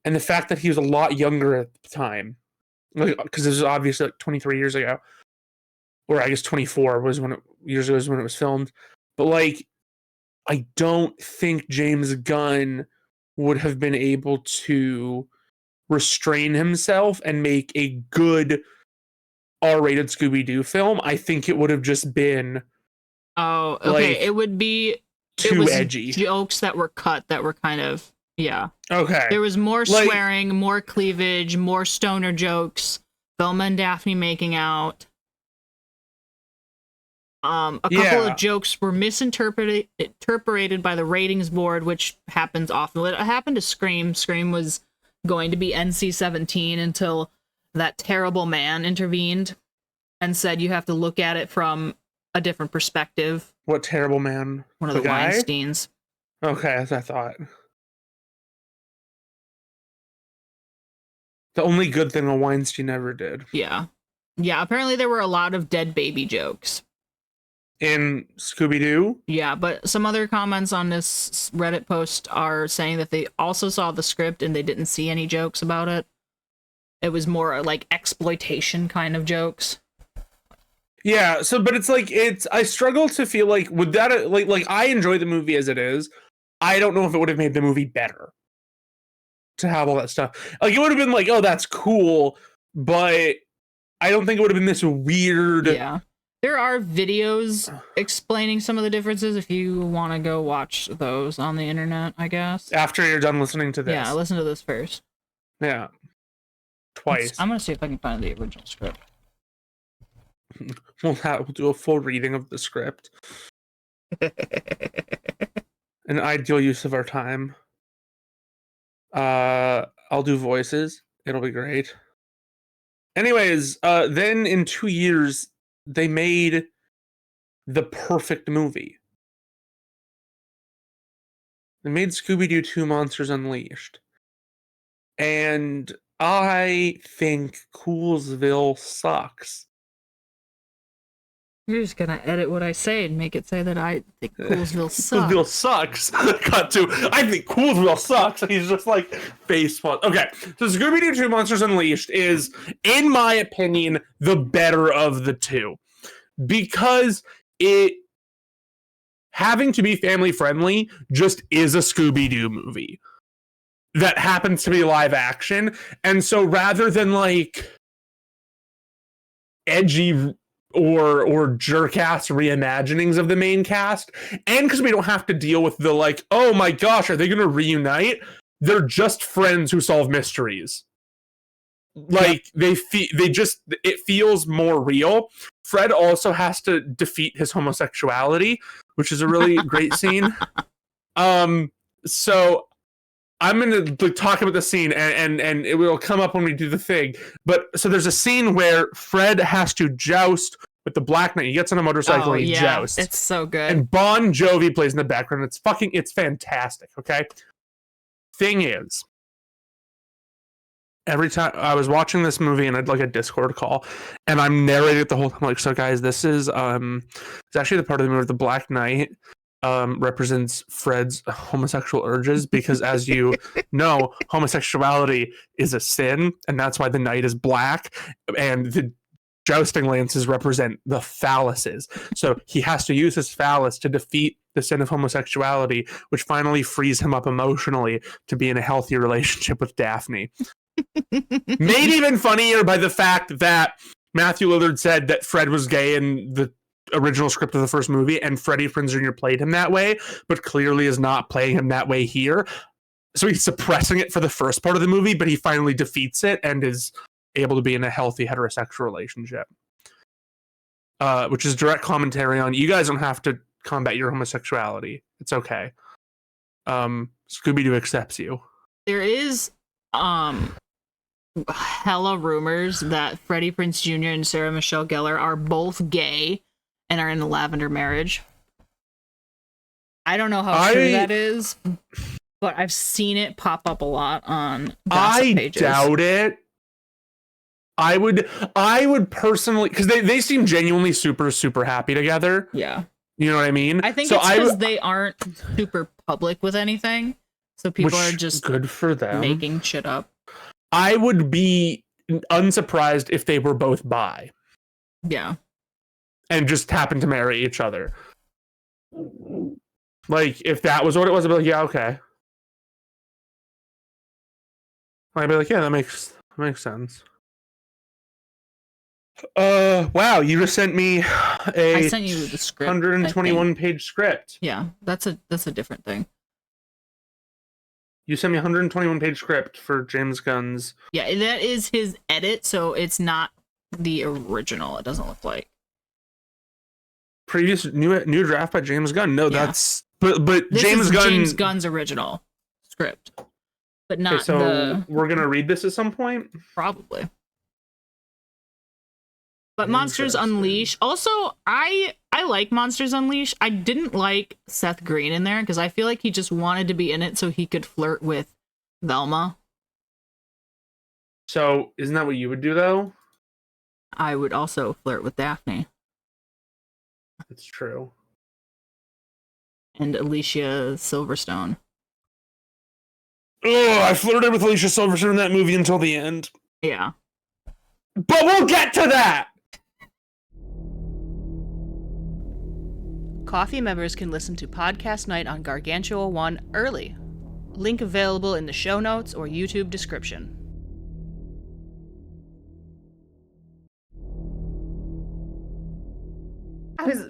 Speaker 1: and the fact that he was a lot younger at the time, like, because this was obviously like 23 years ago, or I guess 24 was when it was filmed. But like, I don't think James Gunn would have been able to restrain himself and make a good R-rated Scooby-Doo film. I think it would have just been
Speaker 2: okay.
Speaker 1: Like,
Speaker 2: it would be
Speaker 1: too edgy.
Speaker 2: Jokes that were cut that were kind of
Speaker 1: Okay.
Speaker 2: There was more swearing, more cleavage, more stoner jokes. Velma and Daphne making out. A couple of jokes were misinterpreted by the ratings board, which happens often. It happened to Scream. Scream was going to be NC-17 until that terrible man intervened and said you have to look at it from a different perspective.
Speaker 1: What terrible man?
Speaker 2: One of the Weinsteins.
Speaker 1: Okay, as I thought. The only good thing a Weinstein ever did.
Speaker 2: Yeah. Yeah, apparently there were a lot of dead baby jokes.
Speaker 1: In Scooby-Doo?
Speaker 2: Yeah, but some other comments on this Reddit post are saying that they also saw the script and they didn't see any jokes about it. It was more like exploitation kind of jokes.
Speaker 1: Yeah, so but it's like I struggle to feel like would that like I enjoy the movie as it is. I don't know if it would have made the movie better to have all that stuff. Like it would have been like, oh, that's cool, but I don't think it would have been this weird.
Speaker 2: Yeah. There are videos explaining some of the differences if you want to go watch those on the internet, I guess.
Speaker 1: After you're done listening to this.
Speaker 2: Yeah, listen to this first.
Speaker 1: Yeah. Twice.
Speaker 2: I'm going to see if I can find the original script.
Speaker 1: We'll do a full reading of the script. An ideal use of our time. I'll do voices. It'll be great. Anyways, then in 2 years, they made the perfect movie. They made Scooby-Doo 2 Monsters Unleashed. And I think Coolsville sucks.
Speaker 2: You're just gonna edit what I say and make it say that I think Coolsville sucks.
Speaker 1: Coolsville sucks. Cut to, I think Coolsville sucks. And he's just like, face fuck. Okay, so Scooby-Doo 2 Monsters Unleashed is, in my opinion, the better of the two. Because it, having to be family friendly, just is a Scooby-Doo movie that happens to be live action. And so rather than like edgy or jerk-ass reimaginings of the main cast, and because we don't have to deal with the like, oh my gosh, are they going to reunite? They're just friends who solve mysteries. Like, it feels more real. Fred also has to defeat his homosexuality, which is a really great scene. So I'm going to talk about the scene, and it will come up when we do the thing. But so there's a scene where Fred has to joust with the Black Knight. He gets on a motorcycle and he jousts.
Speaker 2: It's so good.
Speaker 1: And Bon Jovi plays in the background. It's fantastic, okay? Thing is, every time I was watching this movie and I'd like a Discord call and I'm narrating it the whole time, like, so guys, this is it's actually the part of the movie where the Black Knight represents Fred's homosexual urges, because as you know, homosexuality is a sin, and that's why the knight is black, and the jousting lances represent the phalluses. So he has to use his phallus to defeat the sin of homosexuality, which finally frees him up emotionally to be in a healthy relationship with Daphne. Made even funnier by the fact that Matthew Lillard said that Fred was gay in the original script of the first movie, and Freddie Prinze Jr. played him that way, but clearly is not playing him that way here. So he's suppressing it for the first part of the movie, but he finally defeats it and is able to be in a healthy heterosexual relationship. Which is direct commentary on, you guys don't have to combat your homosexuality. It's okay. Scooby-Doo accepts you.
Speaker 2: There is hella rumors that Freddie Prinze Jr. and Sarah Michelle Gellar are both gay and are in a lavender marriage. I don't know how true that is, but I've seen it pop up a lot on gossip pages.
Speaker 1: I doubt it. I would personally, because they seem genuinely super, super happy together.
Speaker 2: Yeah.
Speaker 1: You know what I mean?
Speaker 2: I think it's because they aren't super public with anything. So people are just
Speaker 1: good for them,
Speaker 2: making shit up.
Speaker 1: I would be unsurprised if they were both bi.
Speaker 2: Yeah.
Speaker 1: And just happened to marry each other. Like, if that was what it was, I'd be like, yeah, okay. I'd be like, yeah, that makes sense. Wow, you just sent me
Speaker 2: I sent you the script.
Speaker 1: 121-page script.
Speaker 2: Yeah, that's a different thing.
Speaker 1: You sent me a 121-page script for James Gunn's.
Speaker 2: Yeah, that is his edit, so it's not the original. It doesn't look like
Speaker 1: previous new draft by James Gunn. No, yeah. That's but
Speaker 2: this
Speaker 1: James
Speaker 2: is
Speaker 1: Gunn.
Speaker 2: James Gunn's original script, but not. Okay,
Speaker 1: so we're gonna read this at some point,
Speaker 2: probably. But Monsters Unleashed. Also, I like Monsters Unleashed. I didn't like Seth Green in there because I feel like he just wanted to be in it so he could flirt with Velma.
Speaker 1: So isn't that what you would do though?
Speaker 2: I would also flirt with Daphne.
Speaker 1: That's true.
Speaker 2: And Alicia Silverstone.
Speaker 1: Oh, I flirted with Alicia Silverstone in that movie until the end.
Speaker 2: Yeah.
Speaker 1: But we'll get to that!
Speaker 4: Coffee members can listen to Podcast Night on Gargantua-1 early. Link available in the show notes or YouTube description.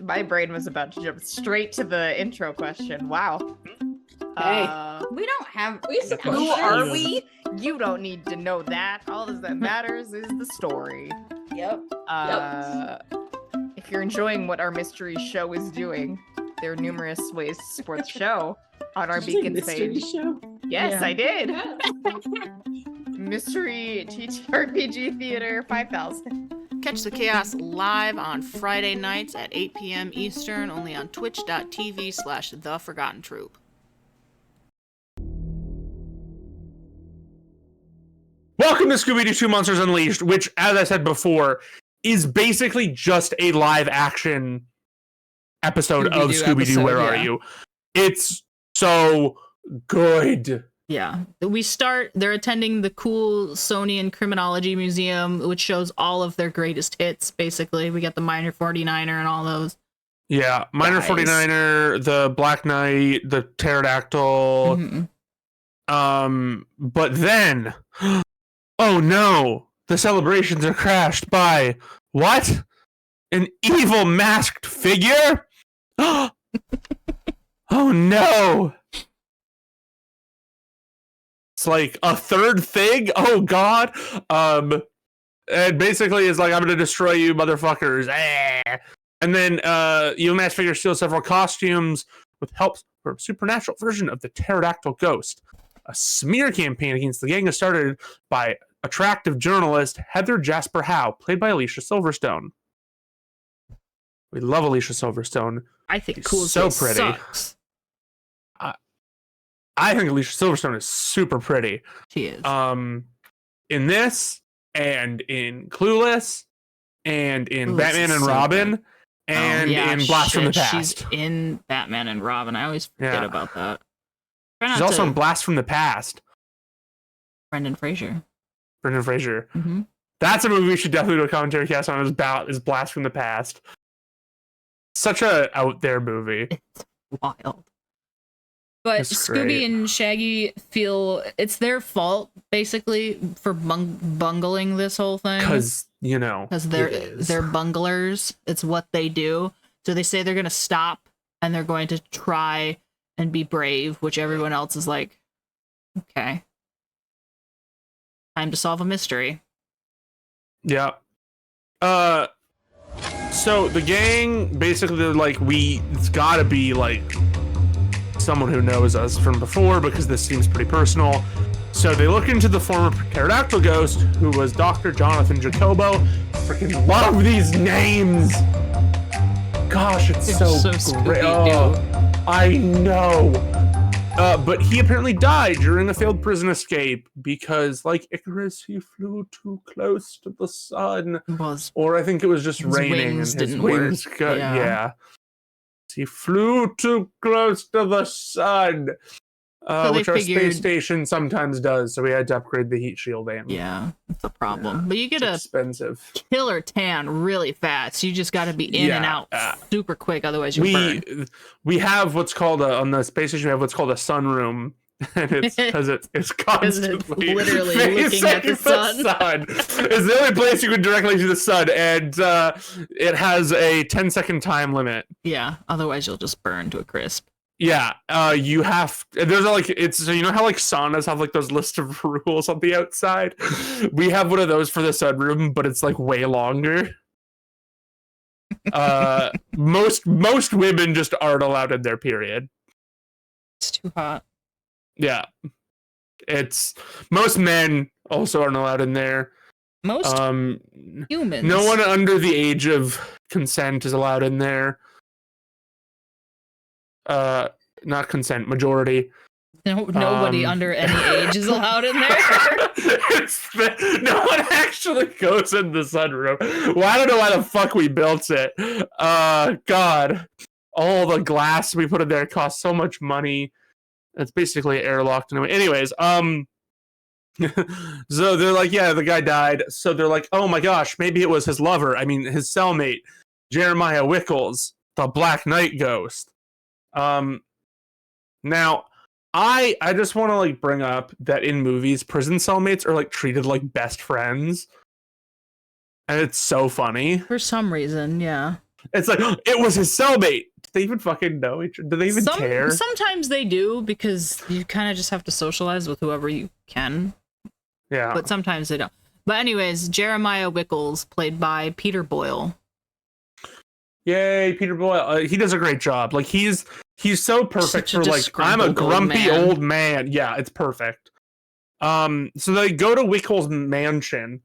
Speaker 5: My brain was about to jump straight to the intro question. Wow.
Speaker 6: Hey, we don't have.
Speaker 5: Who are we? You don't need to know that. All that matters is the story.
Speaker 6: Yep.
Speaker 5: If you're enjoying what our mystery show is doing, there are numerous ways to support the show on our
Speaker 7: Did you say
Speaker 5: Beacons
Speaker 7: mystery
Speaker 5: page.
Speaker 7: show?
Speaker 5: Yes,
Speaker 3: Yeah.
Speaker 5: I did. Mystery TTRPG Theater 5000.
Speaker 4: Catch the chaos live on Friday nights at 8 p.m. Eastern, only on twitch.tv/theforgottentroop.
Speaker 1: Welcome to Scooby-Doo 2 Monsters Unleashed, which, as I said before, is basically just a live action episode of
Speaker 2: Scooby-Doo
Speaker 1: Scooby-Doo,
Speaker 2: episode,
Speaker 1: Where Are
Speaker 2: yeah.
Speaker 1: You? It's so good.
Speaker 2: Yeah. They're attending the cool Sonian Criminology Museum, which shows all of their greatest hits, basically. We got the Minor 49er and all those.
Speaker 1: Yeah, Minor
Speaker 2: Guys.
Speaker 1: 49er, the Black Knight, the Pterodactyl.
Speaker 2: Mhm.
Speaker 1: But then, oh no, the celebrations are crashed by what? An evil masked figure? Oh no. It's like a third thing? Oh god. And basically is like, I'm gonna destroy you motherfuckers. And then evil masked figure steals several costumes with help from a supernatural version of the pterodactyl ghost. A smear campaign against the gang is started by attractive journalist Heather Jasper Howe, played by Alicia Silverstone. We love Alicia Silverstone.
Speaker 2: I think
Speaker 1: She's
Speaker 2: Cool as
Speaker 1: so
Speaker 2: Hell
Speaker 1: pretty.
Speaker 2: sucks.
Speaker 1: I think Alicia Silverstone is super pretty.
Speaker 2: She is.
Speaker 1: In this, and in Clueless, and in
Speaker 2: Clueless
Speaker 1: Batman
Speaker 2: is
Speaker 1: and
Speaker 2: so
Speaker 1: Robin,
Speaker 2: good.
Speaker 1: and
Speaker 2: Yeah,
Speaker 1: in Blast from the
Speaker 2: shit,
Speaker 1: Past.
Speaker 2: She's in Batman and Robin. I always forget
Speaker 1: Yeah.
Speaker 2: about that. Try
Speaker 1: She's
Speaker 2: not
Speaker 1: also
Speaker 2: to-
Speaker 1: in Blast from the Past.
Speaker 2: Brendan Fraser.
Speaker 1: Brendan Fraser.
Speaker 2: Mm-hmm.
Speaker 1: That's a movie we should definitely do a commentary cast on. Is Blast from the Past. Such a out there movie.
Speaker 2: It's wild. But
Speaker 1: It's
Speaker 2: Scooby
Speaker 1: great.
Speaker 2: and Shaggy feel it's their fault basically for bungling this whole thing
Speaker 1: Because, you know,
Speaker 2: because
Speaker 1: it is.
Speaker 2: they're bunglers. It's what they do. So they say they're going to stop and they're going to try and be brave, which everyone else is like, okay, time to solve a mystery.
Speaker 1: Yeah. So the gang basically, they're like, it's gotta be like someone who knows us from before because this seems pretty personal. So they look into the former pterodactyl ghost, who was Dr. Jonathan Jacobo. Freaking love these names. Gosh, it's
Speaker 2: They're
Speaker 1: so
Speaker 2: so
Speaker 1: great.
Speaker 2: Scooby-Doo.
Speaker 1: Oh, I know. But he apparently died during a failed prison escape because, like Icarus, he flew too close to the sun.
Speaker 2: Was
Speaker 1: Or I think it was just
Speaker 2: His
Speaker 1: raining
Speaker 2: wings
Speaker 1: and his
Speaker 2: didn't
Speaker 1: wings
Speaker 2: work.
Speaker 1: got,
Speaker 2: Yeah.
Speaker 1: yeah. He flew too close to the sun.
Speaker 2: So they
Speaker 1: Which our
Speaker 2: figured-
Speaker 1: space station sometimes does, so we had to upgrade the heat shield and
Speaker 2: yeah, it's a problem.
Speaker 1: Yeah,
Speaker 2: But you get
Speaker 1: it's
Speaker 2: a
Speaker 1: expensive.
Speaker 2: killer tan really fast. You just got to be in and
Speaker 1: Yeah,
Speaker 2: out super quick, otherwise you burn.
Speaker 1: We have what's called on the space station. We have what's called a sunroom, and it's because it's
Speaker 2: 'Cause it's
Speaker 1: constantly
Speaker 2: literally looking at the sun.
Speaker 1: It's the only place you can directly see the sun, and it has a 10-second time limit.
Speaker 2: Yeah, otherwise you'll just burn to a crisp.
Speaker 1: Yeah, you have. There's like it's so you know how like saunas have like those list of rules on the outside. We have one of those for the sunroom, but it's like way longer. Most women just aren't allowed in their period.
Speaker 2: It's too hot.
Speaker 1: Yeah, it's most men also aren't allowed in there.
Speaker 2: Most humans.
Speaker 1: No one under the age of consent is allowed in there. Not consent, majority.
Speaker 2: Nobody under any age is allowed in there.
Speaker 1: No one actually goes in the sunroom. Well, I don't know why the fuck we built it. God, all the glass we put in there cost so much money. It's basically airlocked anyway. Anyways, so they're like, yeah, the guy died. So they're like, oh my gosh, maybe it was his lover. I mean, his cellmate, Jeremiah Wickles, the Black Knight ghost. Now, I just want to like bring up that in movies, prison cellmates are like treated like best friends, and it's so funny.
Speaker 2: For some reason, yeah.
Speaker 1: It's like it was his cellmate. Do they even fucking know each other? Do they even care?
Speaker 2: Sometimes they do because you kind of just have to socialize with whoever you can.
Speaker 1: Yeah.
Speaker 2: But sometimes they don't. But anyways, Jeremiah Wickles, played by Peter Boyle.
Speaker 1: Yay, Peter Boyle. He does a great job. Like he's so perfect
Speaker 2: Such a
Speaker 1: for like I'm a
Speaker 2: disgruntled
Speaker 1: grumpy
Speaker 2: old man.
Speaker 1: old man. Yeah, it's perfect. So they go to Wickle's mansion.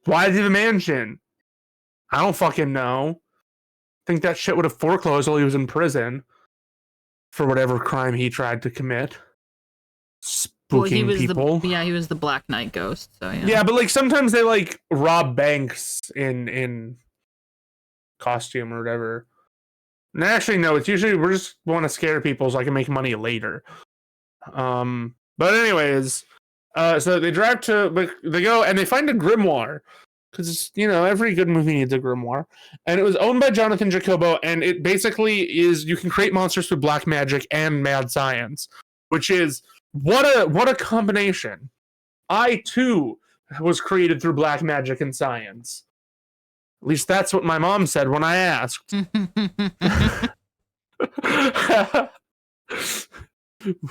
Speaker 1: Why does he have a mansion? I don't fucking know. Think that shit would have foreclosed while he was in prison for whatever crime he tried to commit. Spooking people.
Speaker 2: He was the Black Knight ghost. So yeah.
Speaker 1: Yeah, but like sometimes they like rob banks in costume or whatever. And actually, no, it's usually we just want to scare people so I can make money later. But anyways, so they drive to they go and they find a grimoire. Because, you know, every good movie needs a grimoire. And it was owned by Jonathan Jacobo, and it basically is you can create monsters through black magic and mad science, which is what a combination. I too was created through black magic and science. At least that's what my mom said when I asked.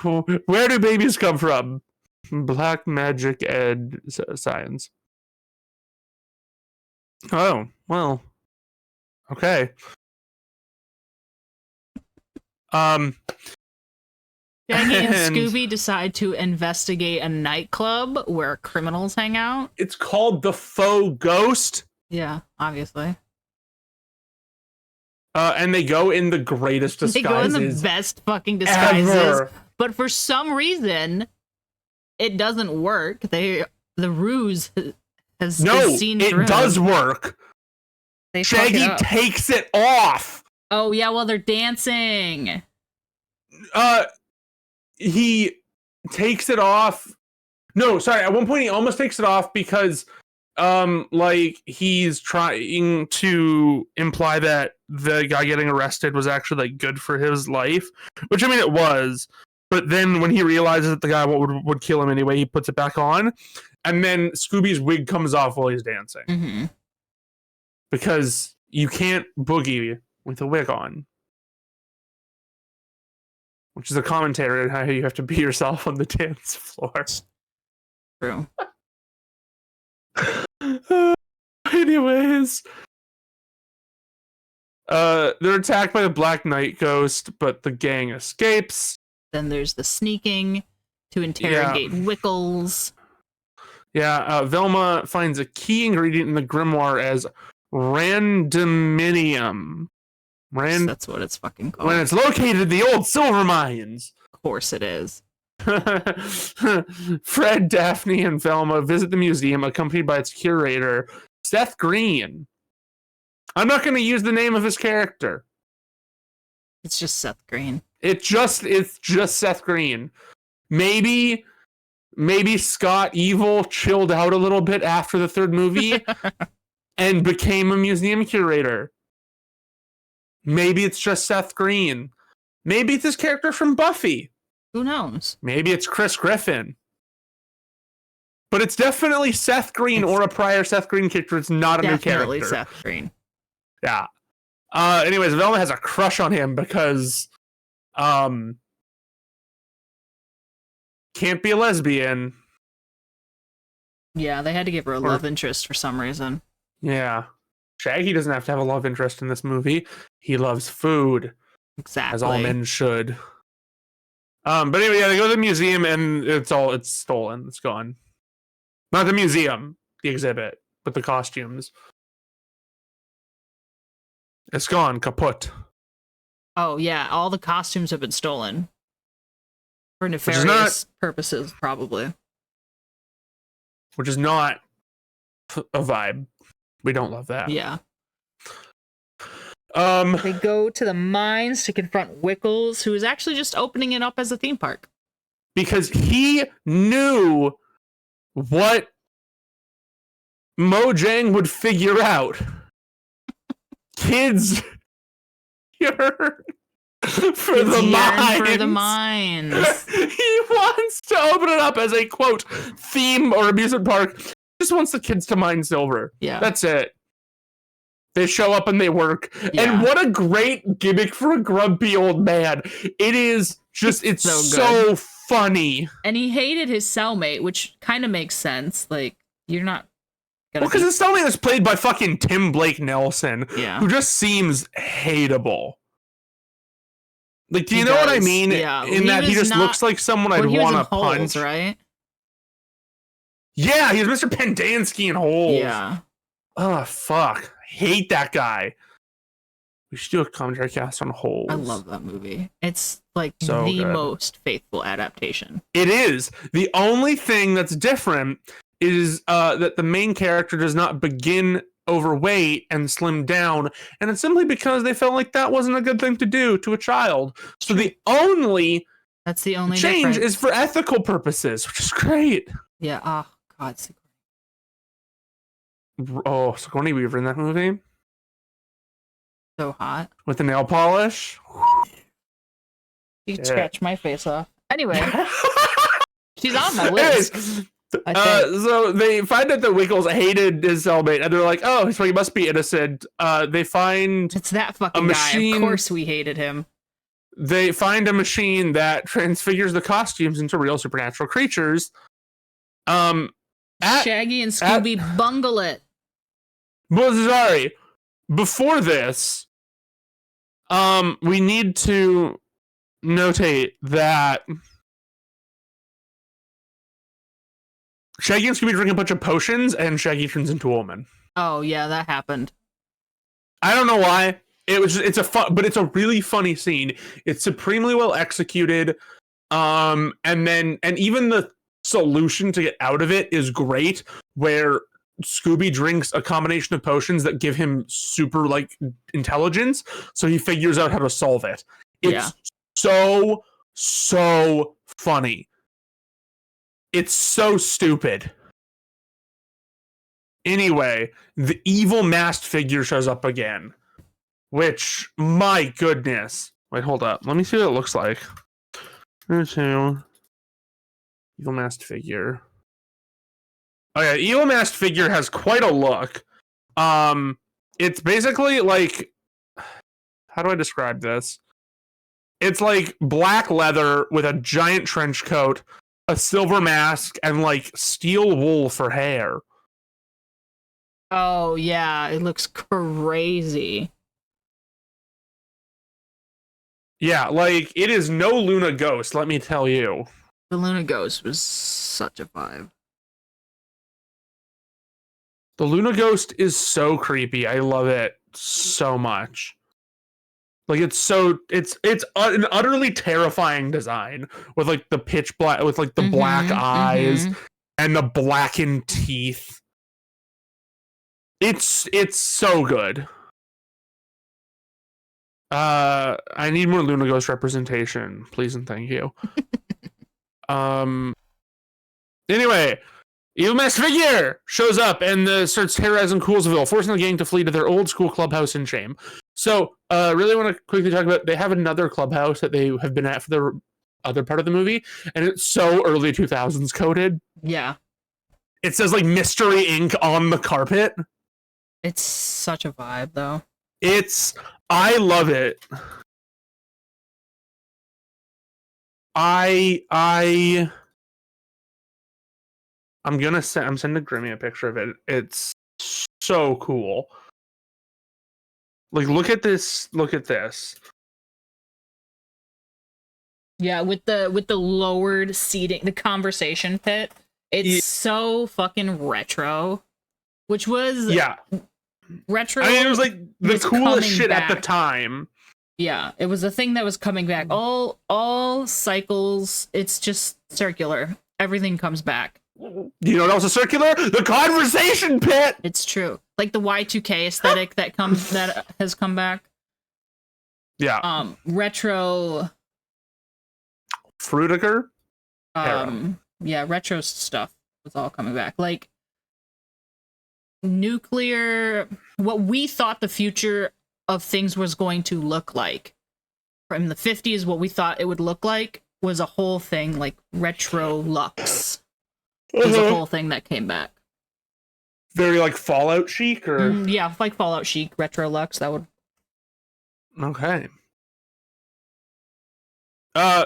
Speaker 1: Where do babies come from? Black magic and science. Oh, well. Okay.
Speaker 2: Shaggy and Scooby decide to investigate a nightclub where criminals hang out.
Speaker 1: It's called the Faux Ghost.
Speaker 2: Yeah, obviously.
Speaker 1: And they go in the greatest disguises.
Speaker 2: They go in the best fucking disguises.
Speaker 1: Ever.
Speaker 2: But for some reason, it doesn't work. The ruse has seen through.
Speaker 1: It does work.
Speaker 2: They fuck it
Speaker 1: Shaggy
Speaker 2: up.
Speaker 1: takes it off.
Speaker 2: Oh yeah, while they're dancing.
Speaker 1: He takes it off. No, sorry. At one point, he almost takes it off because, like he's trying to imply that the guy getting arrested was actually like good for his life, which I mean it was. But then when he realizes that the guy would kill him anyway, he puts it back on, and then Scooby's wig comes off while he's dancing.
Speaker 2: Mm-hmm.
Speaker 1: Because you can't boogie with a wig on. Which is a commentary on how you have to be yourself on the dance floor.
Speaker 2: True.
Speaker 1: Anyways. They're attacked by the Black Knight ghost, but the gang escapes.
Speaker 2: Then there's the sneaking to interrogate Wickles.
Speaker 1: Yeah, Velma finds a key ingredient in the grimoire as randominium.
Speaker 2: That's what it's fucking called.
Speaker 1: When it's located in the old silver mines.
Speaker 2: Of course it is.
Speaker 1: Fred, Daphne, and Velma visit the museum accompanied by its curator, Seth Green. I'm not going to use the name of his character.
Speaker 2: It's just Seth Green.
Speaker 1: It's just Seth Green. Maybe Scott Evil chilled out a little bit after the third movie and became a museum curator. Maybe it's just Seth Green. Maybe it's his character from Buffy.
Speaker 2: Who knows?
Speaker 1: Maybe it's Chris Griffin. But it's definitely Seth Green or a prior Seth Green character. It's not a new character.
Speaker 2: Definitely Seth Green.
Speaker 1: Yeah. Anyways, Velma has a crush on him because can't be a lesbian.
Speaker 2: Yeah, they had to give her a love interest for some reason.
Speaker 1: Yeah. Shaggy doesn't have to have a love interest in this movie. He loves food.
Speaker 2: Exactly.
Speaker 1: As all men should. But anyway, yeah, they go to the museum and it's stolen. It's gone. Not the museum, the exhibit, but the costumes. It's gone, kaput.
Speaker 2: Oh yeah, all the costumes have been stolen. For nefarious purposes, probably.
Speaker 1: Which is not a vibe. We don't love that.
Speaker 2: Yeah. They go to the mines to confront Wickles, who is actually just opening it up as a theme park.
Speaker 1: Because he knew what Mojang would figure out. Kids yearn for the mines. He wants to open it up as a, quote, theme or amusement park. He just wants the kids to mine silver.
Speaker 2: Yeah.
Speaker 1: That's it. They show up and they work. Yeah. And what a great gimmick for a grumpy old man. It is just, it's so funny.
Speaker 2: And he hated his cellmate, which kind of makes sense. Like, you're not Gonna
Speaker 1: because
Speaker 2: be-
Speaker 1: it's something that's played by fucking Tim Blake Nelson,
Speaker 2: Yeah.
Speaker 1: who just seems hateable. Like, do you
Speaker 2: He
Speaker 1: know what I
Speaker 2: does,
Speaker 1: mean?
Speaker 2: yeah.
Speaker 1: In
Speaker 2: He
Speaker 1: that he
Speaker 2: was
Speaker 1: just
Speaker 2: not-
Speaker 1: looks like someone I'd
Speaker 2: Well, he was in
Speaker 1: want to
Speaker 2: Holes,
Speaker 1: punch.
Speaker 2: right?
Speaker 1: Yeah, he's Mr. Pendansky in Holes.
Speaker 2: Yeah.
Speaker 1: Oh, fuck. I hate that guy. We should do a commentary cast on Holes.
Speaker 2: I love that movie. It's like
Speaker 1: So
Speaker 2: the
Speaker 1: good.
Speaker 2: most faithful adaptation.
Speaker 1: It is. The only thing that's different is that the main character does not begin overweight and slim down, and it's simply because they felt like that wasn't a good thing to do to a child. So the only
Speaker 2: That's the only
Speaker 1: change
Speaker 2: difference.
Speaker 1: is for ethical purposes, which is great.
Speaker 2: Yeah. Oh God.
Speaker 1: Oh, Sigourney Weaver in that movie
Speaker 2: So hot.
Speaker 1: with the nail polish.
Speaker 2: You
Speaker 1: Yeah.
Speaker 2: scratch my face off. Anyway, she's on my list.
Speaker 1: Anyways,
Speaker 2: I think.
Speaker 1: so they find out that Wiggles hated his cellmate, and they're like, "Oh, so he must be innocent." They find
Speaker 2: It's that fucking
Speaker 1: a
Speaker 2: guy.
Speaker 1: machine-
Speaker 2: Of course, we hated him.
Speaker 1: a machine that transfigures the costumes into real supernatural creatures.
Speaker 2: Shaggy and Scooby bungle it.
Speaker 1: Well, sorry. Before this, we need to notate that Shaggy and Scooby drink a bunch of potions, and Shaggy turns into a woman.
Speaker 2: Oh yeah, that happened.
Speaker 1: I don't know why. It's a fun, but it's a really funny scene. It's supremely well executed. And even the solution to get out of it is great, where Scooby drinks a combination of potions that give him super like intelligence, so he figures out how to solve it. It's so funny. It's so stupid. Anyway, the evil masked figure shows up again, which, my goodness. Wait, hold up. Let me see what it looks like. Evil masked figure. Oh yeah, evil masked figure has quite a look. It's basically like, how do I describe this? It's like black leather with a giant trench coat, a silver mask, and like steel wool for hair.
Speaker 2: Oh yeah, it looks crazy.
Speaker 1: Yeah, like it is no Luna Ghost, let me tell you.
Speaker 2: The Luna Ghost was such a vibe.
Speaker 1: The Luna Ghost is so creepy. I love it so much. Like it's an utterly terrifying design with like the pitch black, with like the black eyes and the blackened teeth. It's so good. I need more Luna Ghost representation, please and thank you. Anyway, Evil Masked Figure shows up and starts terrorizing Coolsville, forcing the gang to flee to their old school clubhouse in shame. So, really want to quickly talk about, they have another clubhouse that they have been at for the other part of the movie, and it's so early 2000s coded.
Speaker 2: Yeah.
Speaker 1: It says like Mystery Inc. on the carpet.
Speaker 2: It's such a vibe though.
Speaker 1: I love it. I'm sending Grimmia a picture of it. It's so cool. Like, look at this.
Speaker 2: Yeah, with the lowered seating, the conversation pit. It's so fucking retro. Which was retro.
Speaker 1: I mean, it was like the
Speaker 2: was
Speaker 1: coolest
Speaker 2: coming
Speaker 1: shit at the
Speaker 2: back.
Speaker 1: time.
Speaker 2: Yeah, it was a thing that was coming back. All cycles, it's just circular. Everything comes back.
Speaker 1: You know what else is circular? The conversation pit.
Speaker 2: It's true. Like the Y2K aesthetic that has come back.
Speaker 1: Yeah.
Speaker 2: Retro.
Speaker 1: Frutiger.
Speaker 2: Yeah, retro stuff was all coming back. Like nuclear, what we thought the future of things was going to look like from the 50s, what we thought it would look like was a whole thing, like retro lux. It was a whole thing that came back.
Speaker 1: Very like Fallout chic, or
Speaker 2: Yeah, like Fallout chic, retro lux. That would.
Speaker 1: okay.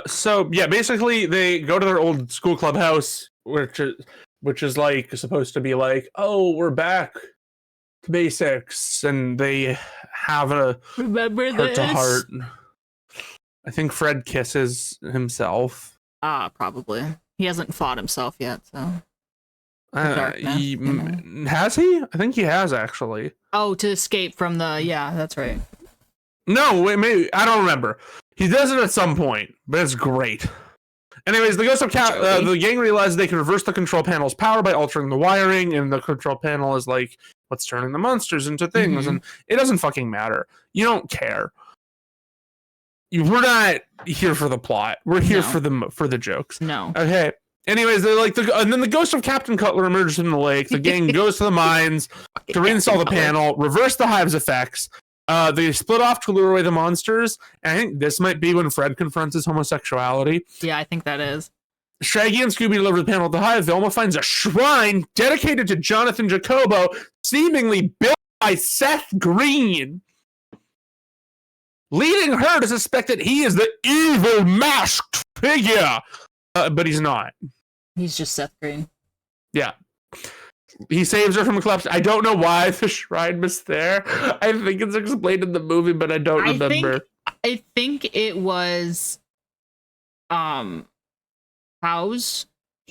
Speaker 1: So yeah, basically they go to their old school clubhouse, which is which is like supposed to be like, oh, we're back to basics, and they have a
Speaker 2: Remember
Speaker 1: heart to
Speaker 2: this?
Speaker 1: heart. I think Fred kisses himself.
Speaker 2: Probably. He hasn't fought himself yet, so.
Speaker 1: Has he? I think he has, actually.
Speaker 2: Oh, to escape from the... Yeah, that's right.
Speaker 1: No, wait, maybe. I don't remember. He does it at some point, but it's great. Anyways, the Ghost of the gang realizes they can reverse the control panel's power by altering the wiring, and the control panel is like, what's turning the monsters into things? And it doesn't fucking matter. You don't care. We're not here for the plot. We're here for the jokes.
Speaker 2: No.
Speaker 1: Okay. Anyways, they're like, and then the ghost of Captain Cutler emerges from the lake. The gang goes to the mines to reinstall the panel, reverse the hive's effects. They split off to lure away the monsters. And I think this might be when Fred confronts his homosexuality.
Speaker 2: Yeah, I think that is.
Speaker 1: Shaggy and Scooby deliver the panel at the hive. Velma finds a shrine dedicated to Jonathan Jacobo, seemingly built by Seth Green, leading her to suspect that he is the evil masked figure. But he's not.
Speaker 2: He's just Seth Green.
Speaker 1: Yeah. He saves her from a collapse. I don't know why the shrine was there. I think it's explained in the movie, but I don't remember.
Speaker 2: I think it was Howe's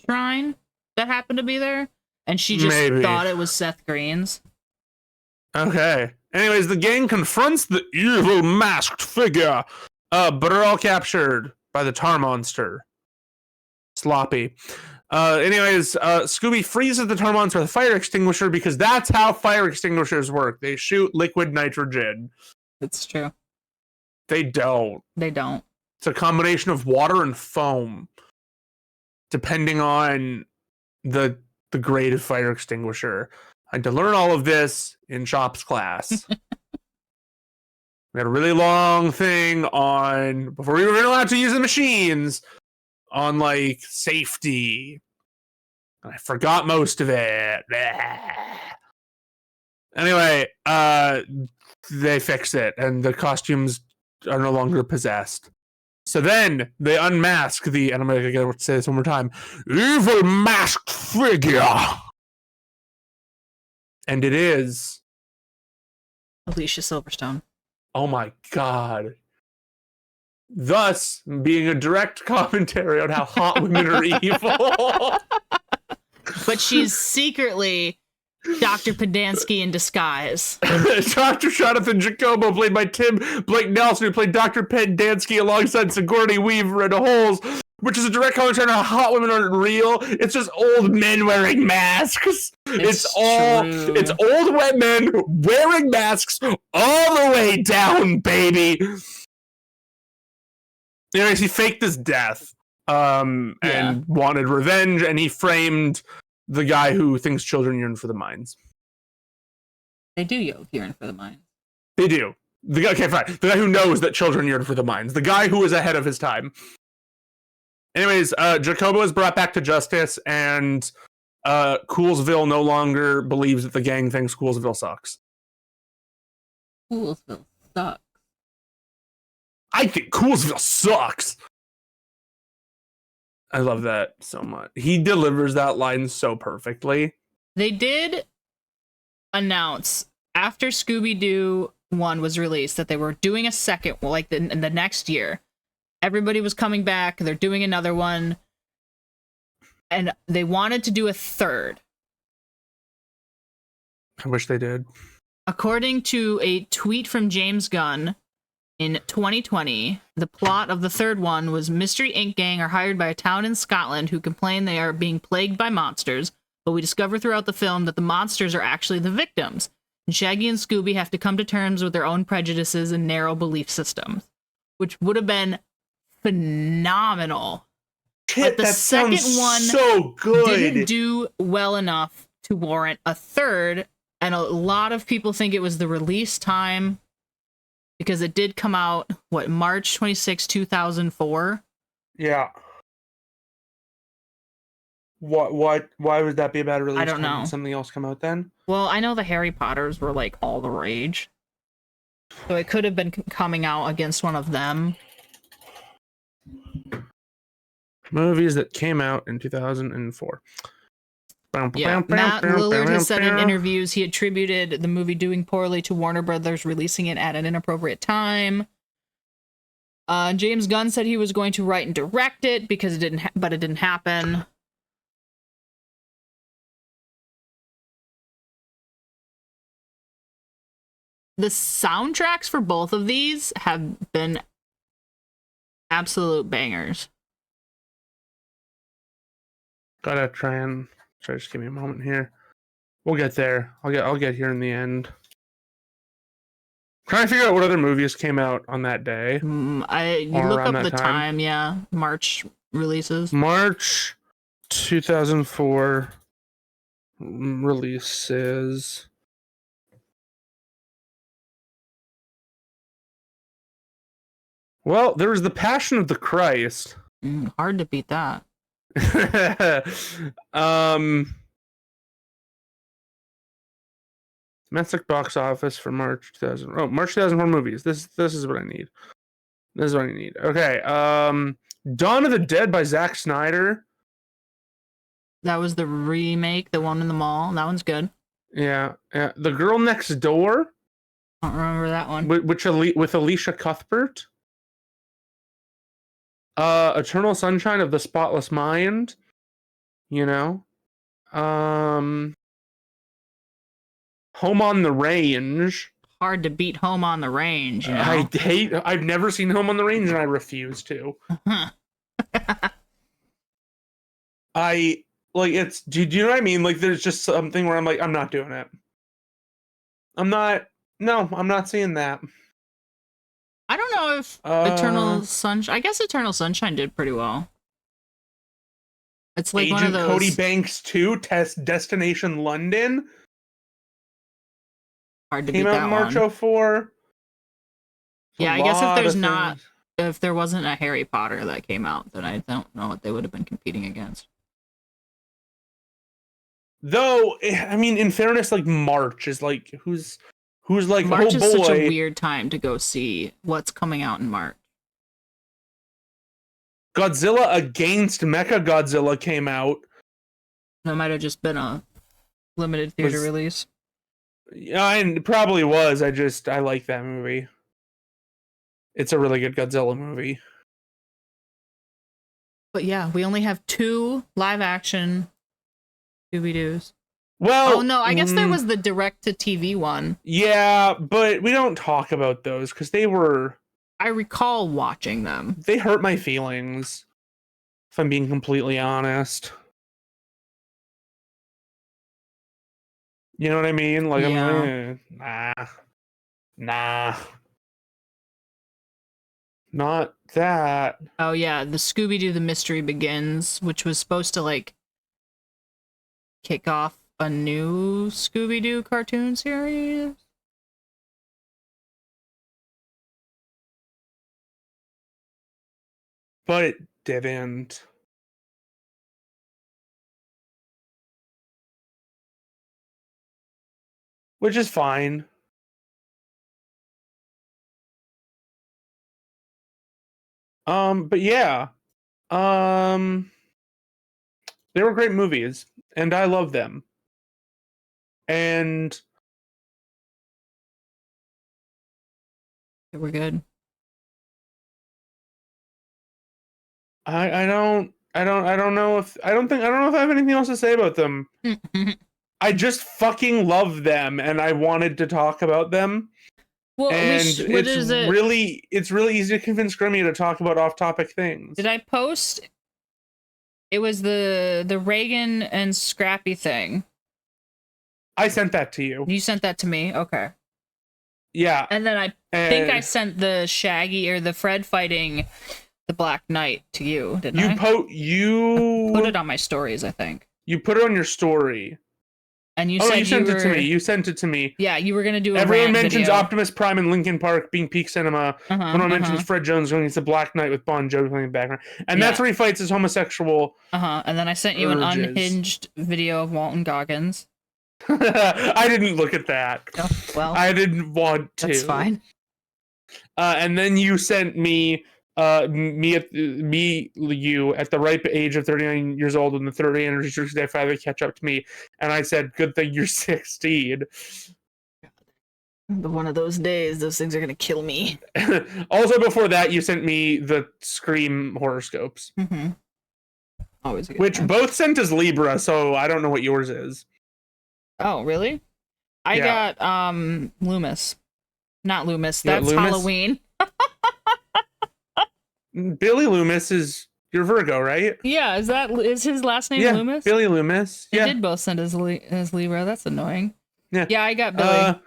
Speaker 2: shrine that happened to be there. And she just thought it was Seth Green's.
Speaker 1: Okay. Anyways, the gang confronts the evil masked figure, but are all captured by the tar monster. Sloppy. Anyways, Scooby freezes the tar monster with a fire extinguisher because that's how fire extinguishers work. They shoot liquid nitrogen.
Speaker 2: It's true.
Speaker 1: They don't.
Speaker 2: They don't.
Speaker 1: It's a combination of water and foam, depending on the grade of fire extinguisher. I had to learn all of this in Shop's class. We had a really long thing on, before we were allowed to use the machines, on like safety. And I forgot most of it. Anyway, they fix it, and the costumes are no longer possessed. So then they unmask the, and I'm going to say this one more time, evil masked figure. And it is
Speaker 2: Alicia Silverstone.
Speaker 1: Oh my god. Thus, being a direct commentary on how hot women are evil.
Speaker 2: But she's secretly Dr. Podansky in disguise.
Speaker 1: Dr. Jonathan Jacobo, played by Tim Blake Nelson, who played Dr. Podansky alongside Sigourney Weaver in Holes, which is a direct commentary on how hot women aren't real. It's just old men wearing masks. It's old white men wearing masks all the way down, baby. Anyways, he faked his death and wanted revenge, and he framed the guy who thinks children yearn for the mines.
Speaker 2: They do yearn for the mines.
Speaker 1: They do. Okay, fine. The guy who knows that children yearn for the mines. The guy who is ahead of his time. Anyways, Jacobo is brought back to justice, and Coolsville no longer believes that the gang thinks Coolsville sucks.
Speaker 2: Coolsville sucks.
Speaker 1: I think Coolsville sucks. I love that so much. He delivers that line so perfectly.
Speaker 2: They did announce after Scooby-Doo 1 was released that they were doing a second, like the next year. Everybody was coming back. They're doing another one. And they wanted to do a third.
Speaker 1: I wish they did.
Speaker 2: According to a tweet from James Gunn in 2020, the plot of the third one was Mystery Inc. gang are hired by a town in Scotland who complain they are being plagued by monsters, but we discover throughout the film that the monsters are actually the victims. And Shaggy and Scooby have to come to terms with their own prejudices and narrow belief systems, which would have been phenomenal.
Speaker 1: Shit,
Speaker 2: but the second one
Speaker 1: so good.
Speaker 2: Didn't do well enough to warrant a third, and a lot of people think it was the release time because it did come out March 26, 2004.
Speaker 1: Yeah. Why would that be a bad release?
Speaker 2: I don't know.
Speaker 1: Did something else come out then?
Speaker 2: Well, I know the Harry Potters were like all the rage, so it could have been coming out against one of them.
Speaker 1: Movies that came out in 2004.
Speaker 2: Yeah, Matt Lillard has said in interviews he attributed the movie doing poorly to Warner Brothers releasing it at an inappropriate time. James Gunn said he was going to write and direct it because it didn't, but it didn't happen. The soundtracks for both of these have been absolute bangers.
Speaker 1: Gotta just give me a moment here. We'll get there. I'll get here in the end. Trying to figure out what other movies came out on that day.
Speaker 2: You look up the time, yeah. March releases.
Speaker 1: March 2004 releases. Well, there was The Passion of the Christ.
Speaker 2: Hard to beat that.
Speaker 1: Domestic box office for March 2000. Oh, March 2004 movies. This is what I need. This is what I need. Okay. Dawn of the Dead by Zack Snyder.
Speaker 2: That was the remake, the one in the mall. That one's good.
Speaker 1: Yeah. The Girl Next Door.
Speaker 2: I don't remember that one.
Speaker 1: With Alicia Cuthbert. Eternal Sunshine of the Spotless Mind. You know. Home on the Range.
Speaker 2: Hard to beat Home on the Range, you know?
Speaker 1: I've never seen Home on the Range and I refuse to. Do you know what I mean? Like, there's just something where I'm like, I'm not doing it. I'm not seeing that.
Speaker 2: I don't know if Eternal Sunshine... I guess Eternal Sunshine did pretty well. It's like
Speaker 1: Agent
Speaker 2: one of those...
Speaker 1: Cody Banks 2, Destination London.
Speaker 2: Hard to beat that one.
Speaker 1: Came out March 04.
Speaker 2: Yeah, I guess if there wasn't a Harry Potter that came out, then I don't know what they would have been competing against.
Speaker 1: Though, I mean, in fairness, like, March is like, who's like,
Speaker 2: March
Speaker 1: oh boy.
Speaker 2: is such a weird time to go see what's coming out in March.
Speaker 1: Godzilla Against Mechagodzilla came out.
Speaker 2: That might have just been a limited theater release.
Speaker 1: Yeah, and it probably was. I like that movie. It's a really good Godzilla movie.
Speaker 2: But yeah, we only have 2 live-action Scooby-Doos.
Speaker 1: Well,
Speaker 2: oh no, I guess there was the direct-to-TV one.
Speaker 1: Yeah, but we don't talk about those because they were...
Speaker 2: I recall watching them.
Speaker 1: They hurt my feelings, if I'm being completely honest. You know what I mean? Like,
Speaker 2: yeah.
Speaker 1: Nah. Not that.
Speaker 2: Oh yeah, the Scooby-Doo The Mystery Begins, which was supposed to, like, kick off a new Scooby-Doo cartoon series.
Speaker 1: But it didn't. Which is fine. But yeah. They were great movies, and I love them. And
Speaker 2: they were good.
Speaker 1: I don't know if I don't know if I have anything else to say about them. I just fucking love them, and I wanted to talk about them.
Speaker 2: Well,
Speaker 1: and
Speaker 2: it's
Speaker 1: really easy to convince Grimmia to talk about off-topic things.
Speaker 2: Did I post? It was the Reagan and Scrappy thing.
Speaker 1: I sent that to you.
Speaker 2: You sent that to me. Okay.
Speaker 1: Yeah.
Speaker 2: And then I think I sent the Shaggy or the Fred fighting the Black Knight to you. Didn't I?
Speaker 1: You
Speaker 2: put it on my stories, I think.
Speaker 1: You put it on your story.
Speaker 2: And you
Speaker 1: sent it to me. You sent it to me.
Speaker 2: Yeah, you were gonna do a
Speaker 1: Everyone mentions
Speaker 2: video.
Speaker 1: Optimus Prime and Linkin Park being peak cinema. One mentions Fred Jones going against the Black Knight with Bon Jovi playing in the background. And that's where he fights his homosexual.
Speaker 2: And then I sent you an unhinged video of Walton Goggins.
Speaker 1: I didn't look at that.
Speaker 2: Oh, well,
Speaker 1: I didn't want to.
Speaker 2: That's fine.
Speaker 1: And then you sent me you at the ripe age of 39 years old when the 30 anniversary day finally catch up to me, and I said, "Good thing you're 16."
Speaker 2: One of those days, those things are gonna kill me.
Speaker 1: Also, before that, you sent me the Scream horoscopes,
Speaker 2: Always a good
Speaker 1: which
Speaker 2: time.
Speaker 1: both sent as Libra, so I don't know what yours is.
Speaker 2: Oh, really? I got Loomis. Not Loomis.
Speaker 1: You got
Speaker 2: That's
Speaker 1: Loomis?
Speaker 2: Halloween.
Speaker 1: Billy Loomis is your Virgo, right?
Speaker 2: Yeah, is his last name
Speaker 1: Yeah,
Speaker 2: Loomis?
Speaker 1: Billy Loomis.
Speaker 2: They
Speaker 1: Yeah,
Speaker 2: did both send as Libra. That's annoying.
Speaker 1: Yeah.
Speaker 2: Yeah, I got Billy.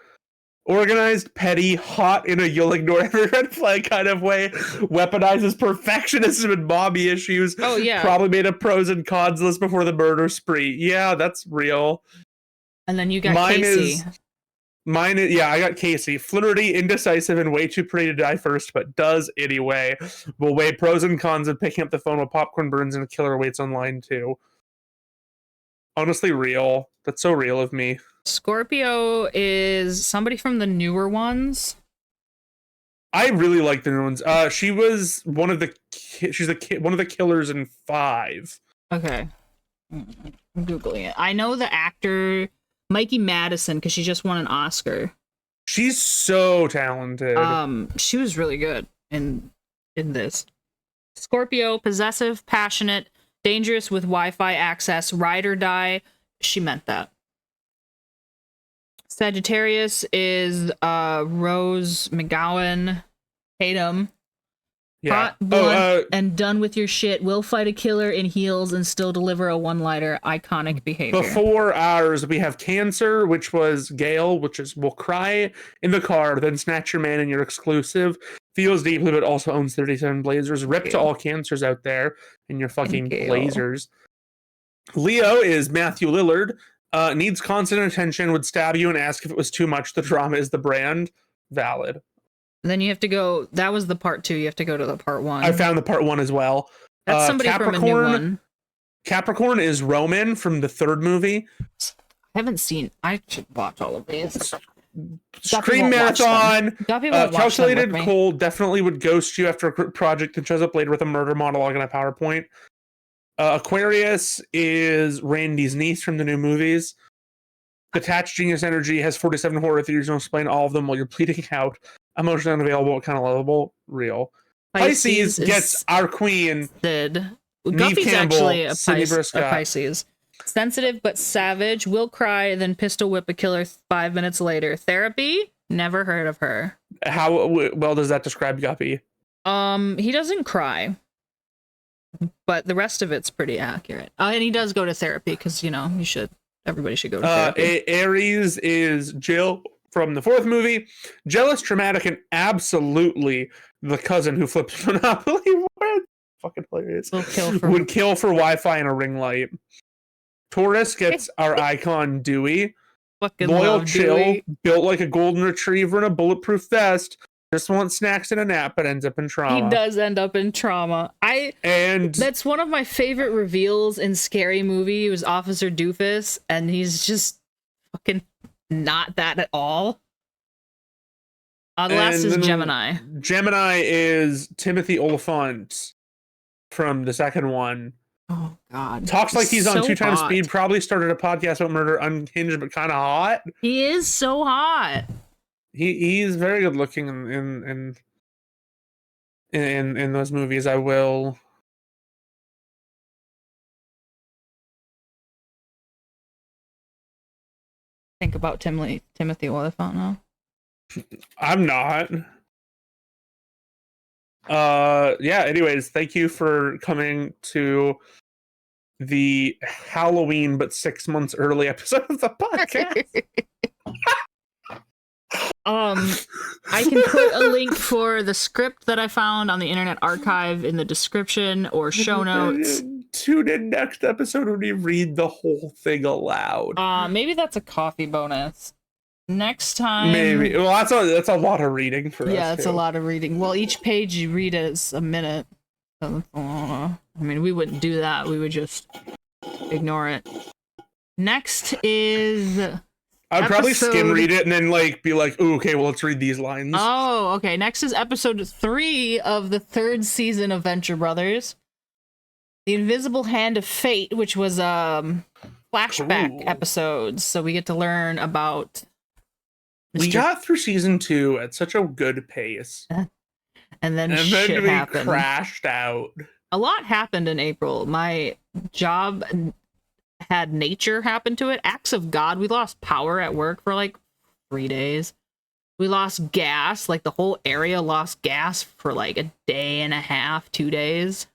Speaker 1: Organized, petty, hot in a you'll ignore every red flag kind of way. Weaponizes perfectionism and mommy issues.
Speaker 2: Oh, yeah.
Speaker 1: Probably made a pros and cons list before the murder spree. Yeah, that's real.
Speaker 2: And then you got Casey.
Speaker 1: I got Casey. Flirty, indecisive, and way too pretty to die first, but does anyway. Will weigh pros and cons of picking up the phone while popcorn burns and a killer waits online too. Honestly, real. That's so real of me.
Speaker 2: Scorpio is somebody from the newer ones.
Speaker 1: I really like the new ones. She was one of the one of the killers in 5.
Speaker 2: Okay. I'm Googling it. I know the actor Mikey Madison because she just won an Oscar.
Speaker 1: She's so talented.
Speaker 2: She was really good in this. Scorpio, possessive, passionate, dangerous with Wi-Fi access, ride or die. She meant that. Sagittarius is Rose McGowan. Hate him.
Speaker 1: Yeah.
Speaker 2: Hot, blunt, and done with your shit. Will fight a killer in heels and still deliver a one-liner. Iconic behavior.
Speaker 1: Before ours, we have Cancer, which was Gale, which is will cry in the car, then snatch your man and your exclusive. Feels deeply, but also owns 37 Blazers. Rip to all Cancers out there and your fucking Blazers. Leo is Matthew Lillard. Needs constant attention, would stab you and ask if it was too much. The drama is the brand. Valid.
Speaker 2: Then you have to go. That was the part 2. You have to go to the part 1.
Speaker 1: I found the part 1 as well.
Speaker 2: That's somebody from a new one.
Speaker 1: Capricorn is Roman from the 3rd movie.
Speaker 2: I haven't seen. I should watch all of these.
Speaker 1: Scream marathon. Calculated,
Speaker 2: cold.
Speaker 1: cold. Definitely would ghost you after a project and shows up later with a murder monologue and a PowerPoint. Aquarius is Randy's niece from the new movies. Detached genius energy, has 47 horror theories. Don't explain all of them while you're pleading out. Emotionally unavailable, kind of lovable, real. Pisces gets our queen.
Speaker 2: Sid.
Speaker 1: Neve
Speaker 2: Guppy's
Speaker 1: Campbell,
Speaker 2: actually a
Speaker 1: Sydney Briscott.
Speaker 2: Pisces. Sensitive but savage. Will cry, then pistol whip a killer 5 minutes later. Therapy? Never heard of her.
Speaker 1: How well does that describe Guppy?
Speaker 2: He doesn't cry. But the rest of it's pretty accurate. And he does go to therapy because, you should. Everybody should go to therapy.
Speaker 1: Aries is Jill from the 4th movie. Jealous, traumatic, and absolutely the cousin who flips Monopoly. What? Fucking hilarious. Would kill for Wi-Fi and a ring light. Taurus gets our icon Dewey.
Speaker 2: Fucking
Speaker 1: loyal, chill,
Speaker 2: Dewey.
Speaker 1: Built like a golden retriever in a bulletproof vest. Just wants snacks and a nap, but ends up in trauma.
Speaker 2: He does end up in trauma. That's one of my favorite reveals in Scary Movie. It was Officer Doofus, and he's just fucking not that at all. The last is Gemini.
Speaker 1: Gemini is Timothy Oliphant from the 2nd one.
Speaker 2: Oh, God.
Speaker 1: Talks like he's on
Speaker 2: so
Speaker 1: 2 times
Speaker 2: hot.
Speaker 1: speed. Probably started a podcast about murder, unhinged, but kind of hot.
Speaker 2: He is so hot.
Speaker 1: He's very good looking in those movies. I will.
Speaker 2: Think about Timothy Oliphant now.
Speaker 1: I'm not. Yeah, anyways, thank you for coming to the Halloween but 6 months early episode of the podcast.
Speaker 2: I can put a link for the script that I found on the Internet Archive in the description or show notes.
Speaker 1: Tune in next episode when we read the whole thing aloud.
Speaker 2: Maybe that's a coffee bonus. Next time,
Speaker 1: maybe. Well, that's a lot of reading for us.
Speaker 2: Yeah, it's a lot of reading. Well, each page you read is a minute. I mean, we wouldn't do that. We would just ignore it. Next is
Speaker 1: I'd probably skim read it and then like be like, "Ooh, okay, well, let's read these lines."
Speaker 2: Oh, okay. Next is episode 3 of the 3rd season of Venture Brothers. The Invisible Hand of Fate, which was flashback episodes, so we get to learn about
Speaker 1: We got through season 2 at such a good pace.
Speaker 2: And then shit happened.
Speaker 1: Crashed out.
Speaker 2: A lot happened in April. My job had nature happen to it. Acts of God. We lost power at work for like 3 days. We lost gas. Like the whole area lost gas for like a day and a half, 2 days.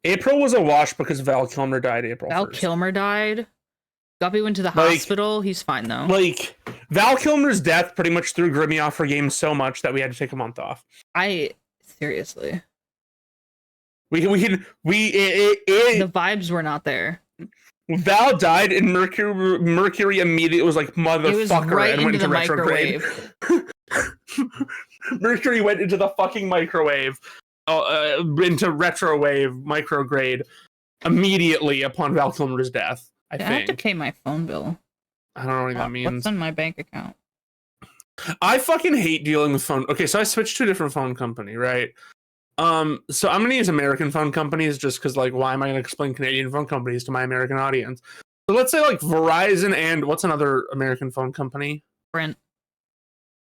Speaker 1: April was a wash because Val Kilmer died April 1st.
Speaker 2: Val Kilmer died. Guppy went to the hospital. He's fine though.
Speaker 1: Like Val Kilmer's death pretty much threw Grimmia off her game so much that we had to take a month off.
Speaker 2: Seriously.
Speaker 1: The
Speaker 2: vibes were not there.
Speaker 1: Val died and Mercury immediately was like, motherfucker,
Speaker 2: right
Speaker 1: and went into
Speaker 2: retrograde.
Speaker 1: Mercury went into the fucking microwave, into micrograde immediately upon Val Kilmer's death. I
Speaker 2: have to pay my phone bill.
Speaker 1: I don't know what that means.
Speaker 2: What's on my bank account?
Speaker 1: I fucking hate dealing with phone. Okay, so I switched to a different phone company, right? So I'm gonna use American phone companies just because, like, why am I gonna explain Canadian phone companies to my American audience? So let's say like Verizon and what's another American phone company?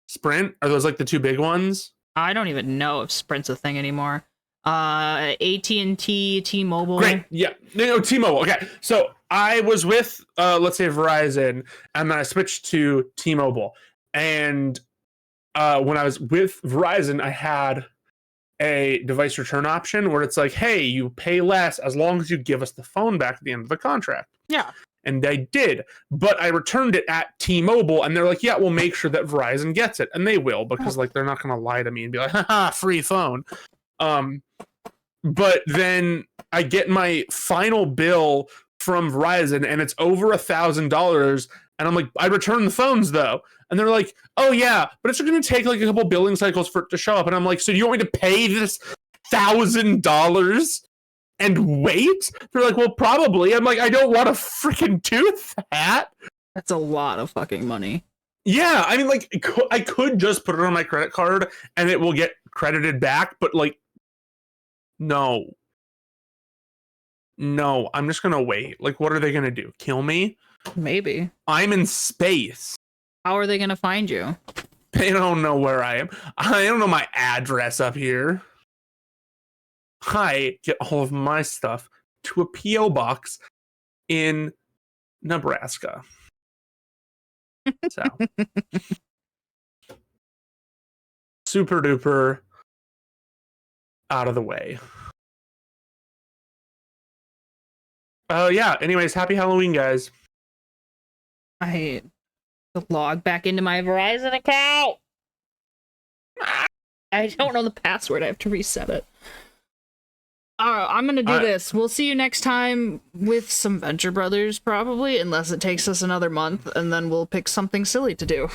Speaker 1: Sprint? Are those like the 2 big ones?
Speaker 2: I don't even know if Sprint's a thing anymore. AT&T, T-Mobile.
Speaker 1: Great, yeah, no, T-Mobile. Okay, so I was with let's say Verizon, and then I switched to T-Mobile. And when I was with Verizon, I had a device return option where it's like, hey, you pay less as long as you give us the phone back at the end of the contract.
Speaker 2: Yeah.
Speaker 1: And they did, but I returned it at T-Mobile, and they're like, yeah, we'll make sure that Verizon gets it. And they will, because like they're not going to lie to me and be like, haha, free phone. But then I get my final bill from Verizon, and it's over $1,000. And I'm like, I returned the phones though. And they're like, oh yeah, but it's going to take like a couple billing cycles for it to show up. And I'm like, so do you want me to pay this $1,000 and wait? They're like, well, probably. I'm like, I don't want to freaking do that.
Speaker 2: That's a lot of fucking money.
Speaker 1: Yeah, I mean, like, I could just put it on my credit card and it will get credited back, but like, no, I'm just going to wait. Like, what are they going to do? Kill me?
Speaker 2: Maybe.
Speaker 1: I'm in space.
Speaker 2: How are they going to find you?
Speaker 1: They don't know where I am. I don't know my address up here. I get all of my stuff to a P.O. box in Nebraska. So. Super duper out of the way. Oh, yeah. Anyways, happy Halloween, guys.
Speaker 2: I log back into my Verizon account. I don't know the password. I have to reset it. I'm gonna do this. We'll see you next time with some Venture Brothers, probably, unless it takes us another month, and then we'll pick something silly to do.